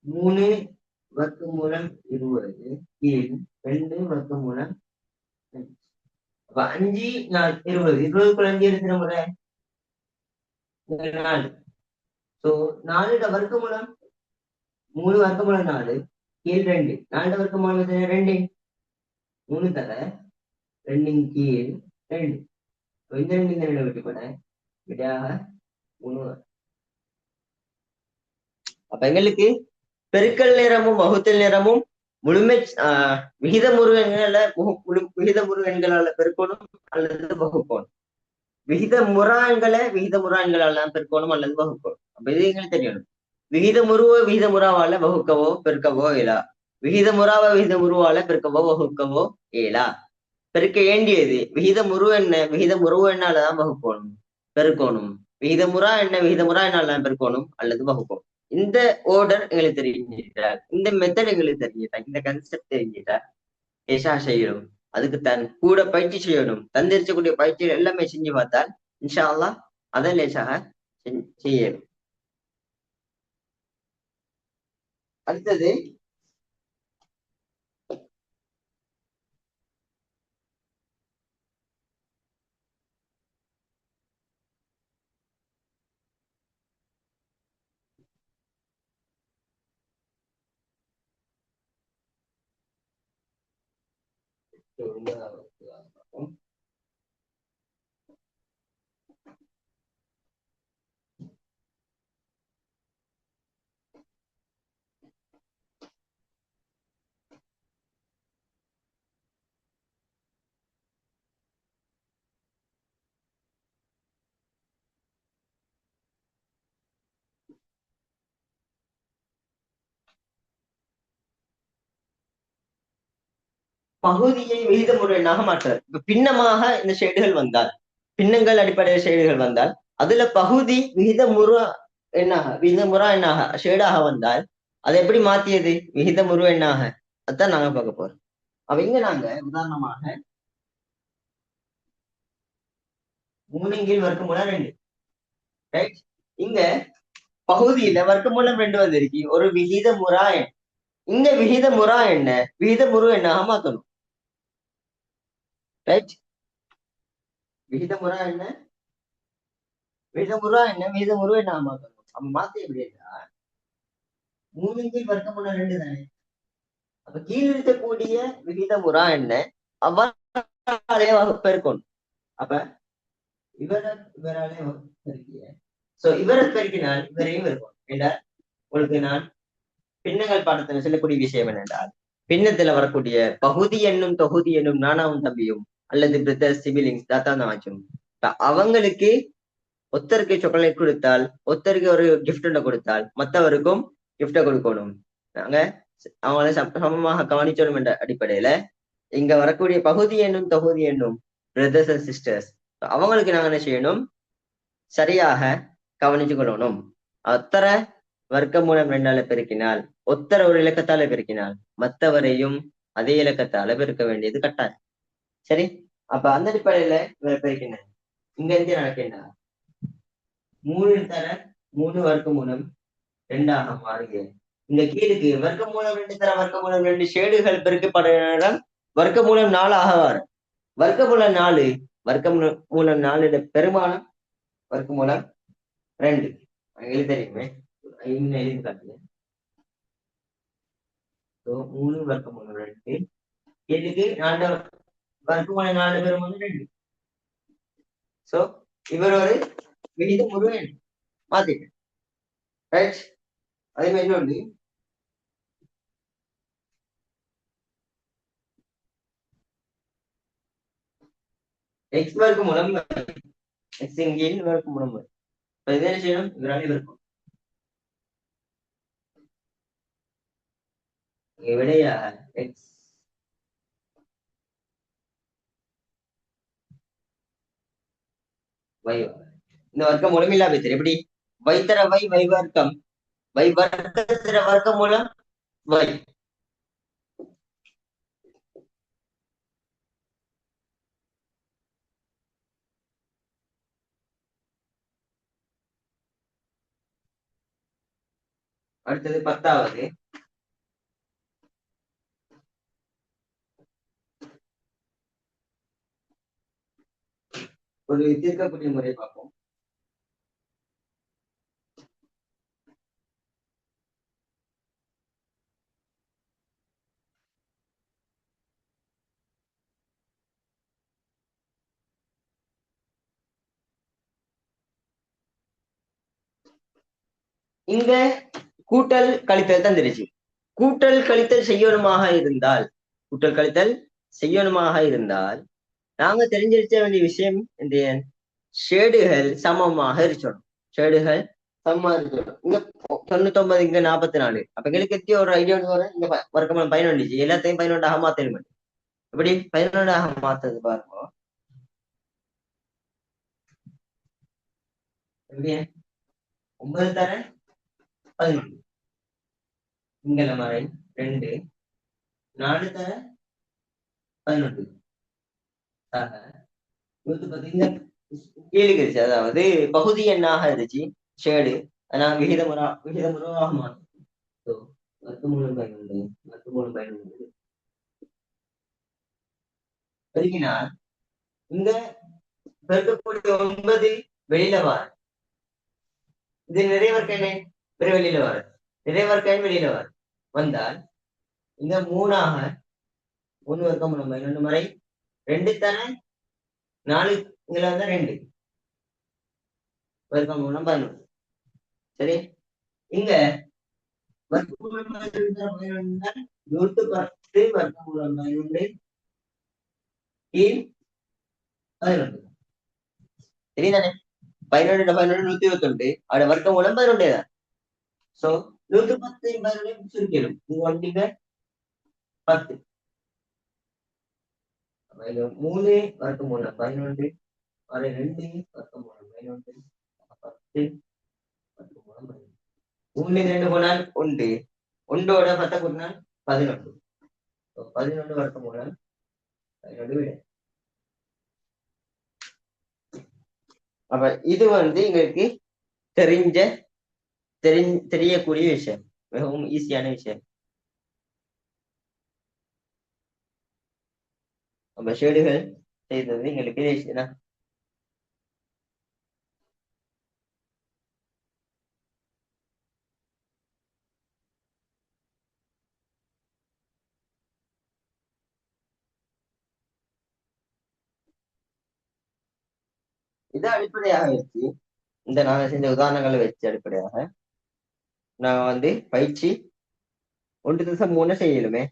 3 வர்க்கம் மூலம் 20 கீழ் 2 வர்க்கம் மூலம் 5 4 20 5 இருக்கிற முறை 4. சோ 4 வர்க்க மூலம் 3 வர்க்கமூலம் 4 கீழ் 2 4 வர்க்கமூலம் எத்தனை 2 3 தர 2 கீழ் 2 இந்த 2 இந்த 2 விட்டு போனேன் விடையாக 3. அப்ப எங்களுக்கு பெருக்கல் நேரமும் வகுத்தல் நேரமும் முழுமை விகிதமுறு எண்கள விகிதமுறு எண்களால பெருக்கணும் அல்லது வகுக்கணும். விகிதமுறா எண்களால பெருக்கணும் அல்லது வகுக்கணும். அப்ப இது எங்களுக்கு தெரியணும். விகிதமுறாவால வகுக்கவோ பெருக்கவோ இயலா. விகிதமுறாவால பெருக்கவோ வகுக்கவோ இயலா. பெருக்க ஏண்டியது விகிதமுறு என்ன விகிதமுறு எண்ணாலதான் வகுக்கணும் பெருக்கணும். விகிதமுறா எண்ணாலதான் பெருக்கணும் அல்லது வகுக்கணும். இந்த ஓர்டர் எங்களுக்கு தெரிஞ்சிட்டார், இந்த மெத்தட் எங்களுக்கு தெரிஞ்சிட்டார், இந்த கன்செப்ட் தெரிஞ்சிட்டார் ஏஷா செய்யணும். அதுக்கு தன் கூட பயிற்சி செய்யணும். தந்திரிச்சக்கூடிய பயிற்சிகள் எல்லாமே செஞ்சு பார்த்தால் இன்ஷா அல்லாஹ் அதை லேசாக செய்யணும். அடுத்தது பகுதியை விகிதமுறு எண்ணாக மாற்றார். இப்ப பின்னமாக இந்த ஷேடுகள் வந்தால், பின்னங்கள் அடிப்படையில் ஷேடுகள் வந்தால் அதுல பகுதி விகிதமுறா எண்ணாக ஷேடாக வந்தால் அதை எப்படி மாத்தியது விகிதமுறு எண்ணாக, அதான் நாங்க பார்க்க போறோம். அவங்க நாங்க உதாரணமாக 3 வர்க்கமூலம் 2 ரைட். இங்க பகுதியில வர்க்கமூலம் 2 வந்திருக்கு, ஒரு விகிதமுறா எண். இங்க விகிதமுறா என்ன விகிதமுறு எண்ணாக மாத்தணும் ரைட். விகிதமுறா என்ன விகிதமுறு எண்ணாக மாத்தணும். அப்ப மாத்தி எப்படின்னா 3 வர்க்கமூலம் 2 தானே. அப்ப கீழ் இருக்கக்கூடிய விகிதமுறா என்ன அவ்வாறே பெருக்கணும். அப்ப இவராலே பெருக்கிய சோ இவரை பெருக்கினால் இவரையும் இருக்கும் என்றால் உங்களுக்கு நான் பின்னங்கள் பாடத்துல சொல்லக்கூடிய விஷயம் என்னென்றால், பின்னத்துல வரக்கூடிய பகுதி என்னும் தொகுதி என்னும் நானாவும் தம்பியும் அல்லது பிரதர்ஸ் சிபிலிங்ஸ் தாத்தா நாச்சும் அவங்களுக்கு ஒருத்தருக்கு சாக்லேட் கொடுத்தால் ஒருத்தருக்கு ஒரு கிஃப்ட் கொடுத்தால் மற்றவருக்கும் கிஃப்ட கொடுக்கணும். நாங்க அவங்கள சமமாக கவனிச்சணும் என்ற அடிப்படையில இங்க வரக்கூடிய பகுதி என்னும் தொகுதி என்னும் பிரதர்ஸ் அண்ட் சிஸ்டர்ஸ் அவங்களுக்கு நாங்க என்ன செய்யணும் சரியாக கவனிச்சு கொள்ளணும். அத்தரை வர்க்கமூலம் 2 பெருக்கினால் ஒத்தர ஒரு இலக்கத்தால பெருக்கினால் மற்றவரையும் அதே இலக்கத்தால பெருக்க வேண்டியது கட்டாயம். சரி, அப்ப அந்த அடிப்படையில இவரை பெருக்கினேன். இங்க இருந்து நடக்கின்றா 3 தர 3 வர்க்கமூலம் 2 மாறுகிறது. இந்த கீழுக்கு வர்க்கமூலம் 2 தர வர்க்கமூலம் 2 ஷேடுகள் பெருக்கப்படுகிற வர்க்கமூலம் 4 வரும். வர்க்கமூலம் 4 வர்க்கமூலம் 4 பெருமானம் வர்க்கமூலம் 2 எழுதி தெரியுமே இன்னும் எழுதி காட்டுங்க. 3 வர்க்கமூலம் 2 இதுக்கு 4 வர்க்கமூலம் 4 பெருமானம் 2. சோ இவர் ஒரு விகிதமுறு எண் மாத்திட்டேன் ரைட். அதே மாதிரி இன்னொன்று எக்ஸ் வர்க்கமூலம் எக்ஸ் இன் வர்க்கமூலம் இது என்ன செய்யணும் இவராலே இருக்கும் விடையா எக்ஸ் வை. இந்த வர்க்கம் மூலம் இல்லா பேசுற எப்படி வைத்தர வை வர்க்கம் வர்க்கத்திர வர்க்கம் மூலம் வை. அடுத்தது 10வது ஒரு தீர்க்கக்கூடிய முறை பார்ப்போம். இங்க கூட்டல் கழித்தல் தந்துருச்சு. கூட்டல் கழித்தல் செய்யணுமாக இருந்தால் கூட்டல் கழித்தல் செய்யணுமாக இருந்தால் நாங்க தெரிஞ்சிருக்க வேண்டிய விஷயம் இந்த ஷேடுகள் சமமாக இருக்கணும். ஷேடுகள் சமமா இருக்கணும். இங்க 99 இங்க 44. அப்ப எங்களுக்கு எத்தி ஒரு ஐடியா வரும். இங்க வர்க்கமூலம் 11 எல்லாத்தையும் 11ஆக மாத்தணும். எப்படி 11ஆக மாத்தது பாருங்க. எப்படி 9 தர 11 இங்க மாதிரி 2 4 தர 11 ஆக 110 கீழே இருந்துச்சு. அதாவது பகுதி எண்ணாக இருந்துச்சு ஷேடு. நான் விகிதமுறாக மாத்தோம். வர்க்கமூலம் 11 வர்க்கமூலம் 11 பெருகினால் இந்த பெருக்கக்கூடிய 9 வெளியில வர இது நிறைவர்க்க என்ன வெளியில வர நிறைவர்க்க வெளியில வர வந்தால் இந்த 3ஆக 3 வர்க்கமூலம் 11 முறை 2 தானே 4 இதுல வந்தா 2 வர்க்கமூலம் 11. சரி, இங்க வர்க்கமூலம் 11 110 வர்க்கமூலம் 11 கீழ் 11. சரிதானே? 11 11 121 அவட வர்க்கமூலம் 11 தான். சோ 110 11 சுருக்கிடும். இது ஒன்றிங்க 10. 3 வர்க்கமூலம் 11 அது 2 வர்க்கமூலம் 11 10 வர்க்கமூலம் 11. 3 2 போனால் 1 1ஓட 10 கூட்டினால் 11. 11 வர்க்கமூலம் 11 விட. அப்ப இது எங்களுக்கு தெரியக்கூடிய விஷயம், மிகவும் ஈஸியான விஷயம். அப்ப ஷேடுகள் செய்தது எங்களுக்கு ஈஸியா. இதை அடிப்படையாக வச்சு இந்த நாங்க செஞ்ச உதாரணங்களை வச்சு அடிப்படையாக நான் பயிற்சி 1.3 செய்யலுமே.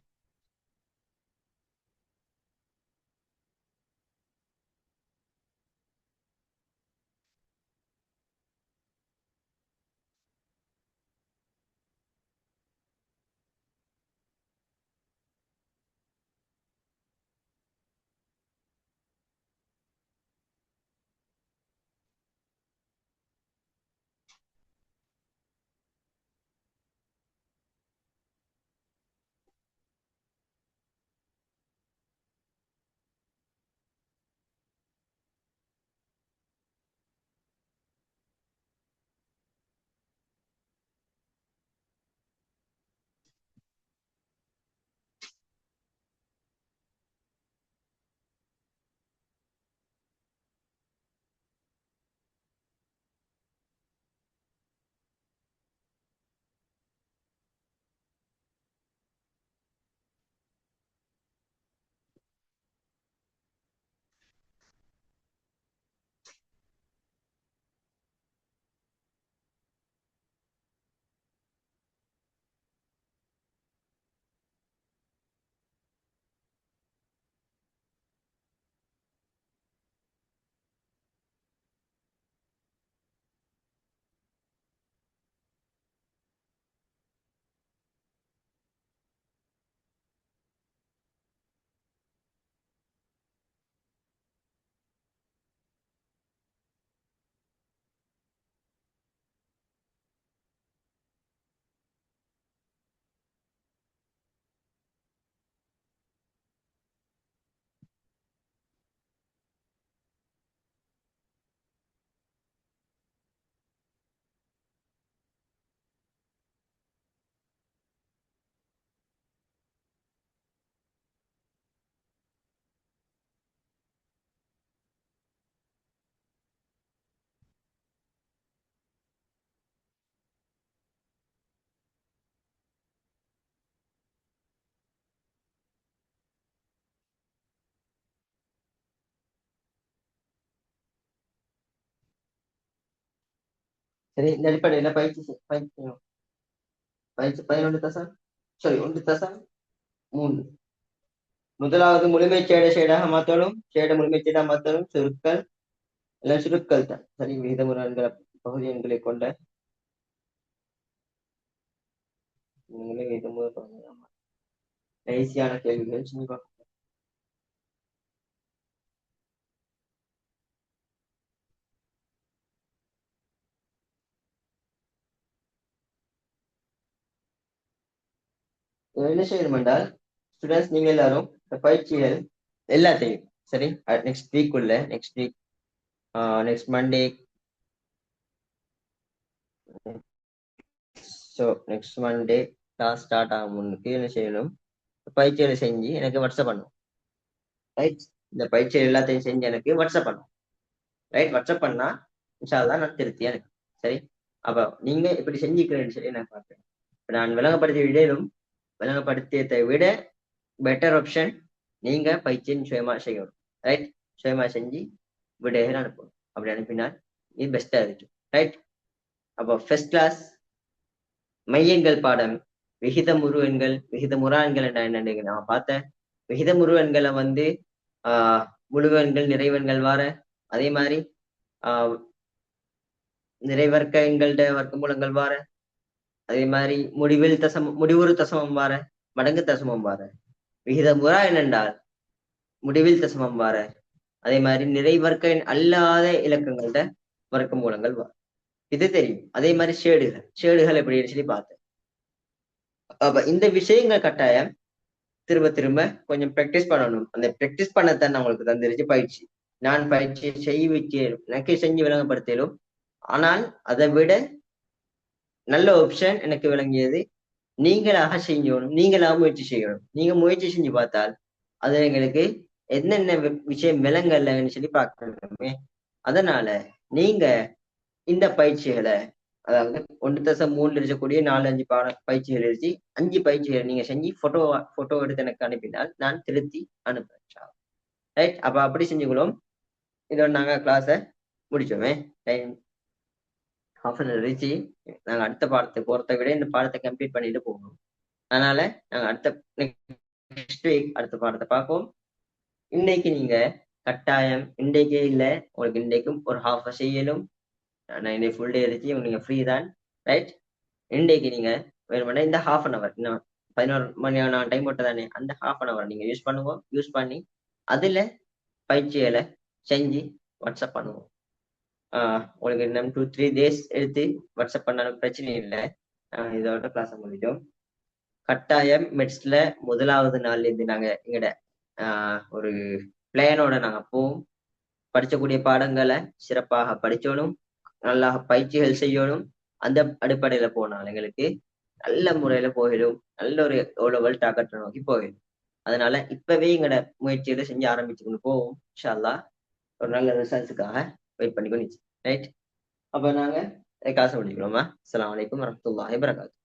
சரி, இந்த அடிப்படையில பயிற்சி 11 தசம் சாரி 1.3. முதலாவது முழுமை சேடாக மாற்றணும், முழுமை சேடாக மாற்றணும். சுருக்கள் எல்லாம் சுருக்கள் தான். சரி, விகிதமுறு எண்களை பகுதி எண்களை கொண்ட விகிதமுறு ஈஸியான கேள்விகள் செஞ்சு பார்ப்போம். என்ன செய்யணும் என்றால், ஸ்டூடெண்ட்ஸ் நீங்க எல்லாரும் இந்த பயிற்சிகள் எல்லாத்தையும் சரி, next week next Monday, so next Monday class start ஆகும் முன்னுக்கு என்ன செய்யணும், பயிற்சிகளை செஞ்சு எனக்கு வாட்ஸ்அப் பண்ணும். ரைட், இந்த பயிற்சிகள் எல்லாத்தையும் செஞ்சு எனக்கு வாட்ஸ்அப் பண்ணும். ரைட், வாட்ஸ்அப் பண்ணா இன்ஷால்லா நான் திருப்தியா எனக்கு. சரி, அப்ப நீங்க இப்படி செஞ்சுக்கிறேன்னு சொல்லி நான் பார்ப்பேன். இப்ப நான் விளங்கப்படுத்தியதை விட பெட்டர் ஆப்ஷன் நீங்க பயிற்சியின் சுயமா செய்யணும். ரைட், சுயமா செஞ்சு விடைகள் அனுப்பணும். அப்படி அனுப்பினால் இது பெஸ்டா இருக்கு. ரைட், அப்போ ஃபர்ஸ்ட் கிளாஸ் மையங்கள் பாடம் விகிதமுறு எண்கள், விகிதமுறா எண்கள் என்னன்னு நான் பார்த்தேன். விகிதமுறு எண்களை வந்து முழுவெண்கள், நிறைவெண்கள் வார, அதே மாதிரி நிறைவர்க்க எண்கள்ட வர்க்கமூலங்கள் வார, அதே மாதிரி முடிவுறு தசமம் வார, மடங்கு தசமம் வார. விகிதமுறா என்னென்றால் முடிவில் தசமம் வார, அதே மாதிரி நிறைவர்க்க எண் அல்லாத இலக்கங்கள்ட வர்க்க மூலங்கள் வார. இது தெரியும். அதே மாதிரி ஷேடுகள் எப்படின்னு சொல்லி பார்த்தேன். அப்ப இந்த விஷயங்கள் கட்டாயம் திரும்ப திரும்ப கொஞ்சம் பிராக்டிஸ் பண்ணணும். அந்த பிராக்டிஸ் பண்ணத்தான் நான் உங்களுக்கு தந்துருச்சு பயிற்சி. நான் பயிற்சி எனக்கு செஞ்சு விளங்கப்படுத்தலும். ஆனால் அதை விட நல்ல ஆப்ஷன் எனக்கு விளங்கியது நீங்களாக செய்யணும், நீங்களாக முயற்சி செய்யணும். நீங்க முயற்சி செஞ்சு பார்த்தால் அது எங்களுக்கு என்னென்ன விஷயம் விளங்கலன்னு சொல்லி பார்க்கணுமே. அதனால நீங்க இந்த பயிற்சிகளை, அதாவது 1.3 இருக்கக்கூடிய 4-5 பயிற்சிகள் எழுதி 5 பயிற்சிகளை நீங்க செஞ்சு போட்டோ எடுத்து எனக்கு அனுப்பினால் நான் திருத்தி அனுப்புறேன். ரைட், அப்ப அப்படி செஞ்சுக்கணும். இதோட நாங்க கிளாஸை முடிச்சோமே. டைம் நாங்க அடுத்த பாடத்தை போறதை விட இந்த பாடத்தை கம்ப்ளீட் பண்ணிட்டு போகணும். அதனால நாங்க நெக்ஸ்ட் வீக் அடுத்த பாடத்தை பார்ப்போம். இன்னைக்கு நீங்க கட்டாயம் இன்றைக்கே இல்லை, உங்களுக்கு இன்றைக்கும் ஒரு ஹாஃப் செய்யணும். நான் இன்னைக்கு ஃபுல் டே இருந்துச்சு, நீங்க ஃப்ரீ தான். ரைட், இன்றைக்கு நீங்க வேணுமெண்டா இந்த ½ இன்னும் 11 மணியான டைம் போட்டு தானே, அந்த ½ நீங்க யூஸ் பண்ணுவோம். யூஸ் பண்ணி அதுல பயிற்சிகளை செஞ்சு வாட்ஸ்அப் பண்ணுவோம். உங்களுக்கு இன்னும் 2-3 டேஸ் எடுத்து வாட்ஸ்அப் பண்ணாலும் பிரச்சனை இல்லை. இதோட கிளாஸ் முடிஞ்சோம். கட்டாயம் மெட்ஸ்ல முதலாவது நாள்ல இருந்து நாங்க எங்கட ஒரு பிளானோட நாங்க போவோம். படிச்சக்கூடிய பாடங்களை சிறப்பாக படிச்சோணும், நல்லா பயிற்சிகள் செய்யணும். அந்த அடிப்படையில போனால் எங்களுக்கு நல்ல முறையில போயிடும், நல்ல ஒரு லெவல் டார்கெட் நோக்கி போயிடும். அதனால இப்பவே எங்கட முயற்சிகளை செஞ்சு ஆரம்பிச்சுக்கொண்டு போவோம். இன்ஷா அல்லாஹ் ஒரு நல்ல ரிசல்ட்ஸுக்காக வெயிட் பண்ணிக்கொண்டு. ரைட், அப்ப நாங்க காசு முடிக்கிறோமா. அஸ்ஸலாமு அலைக்கும் வரஹ்மத்துல்லாஹி வபரகாத்துஹு.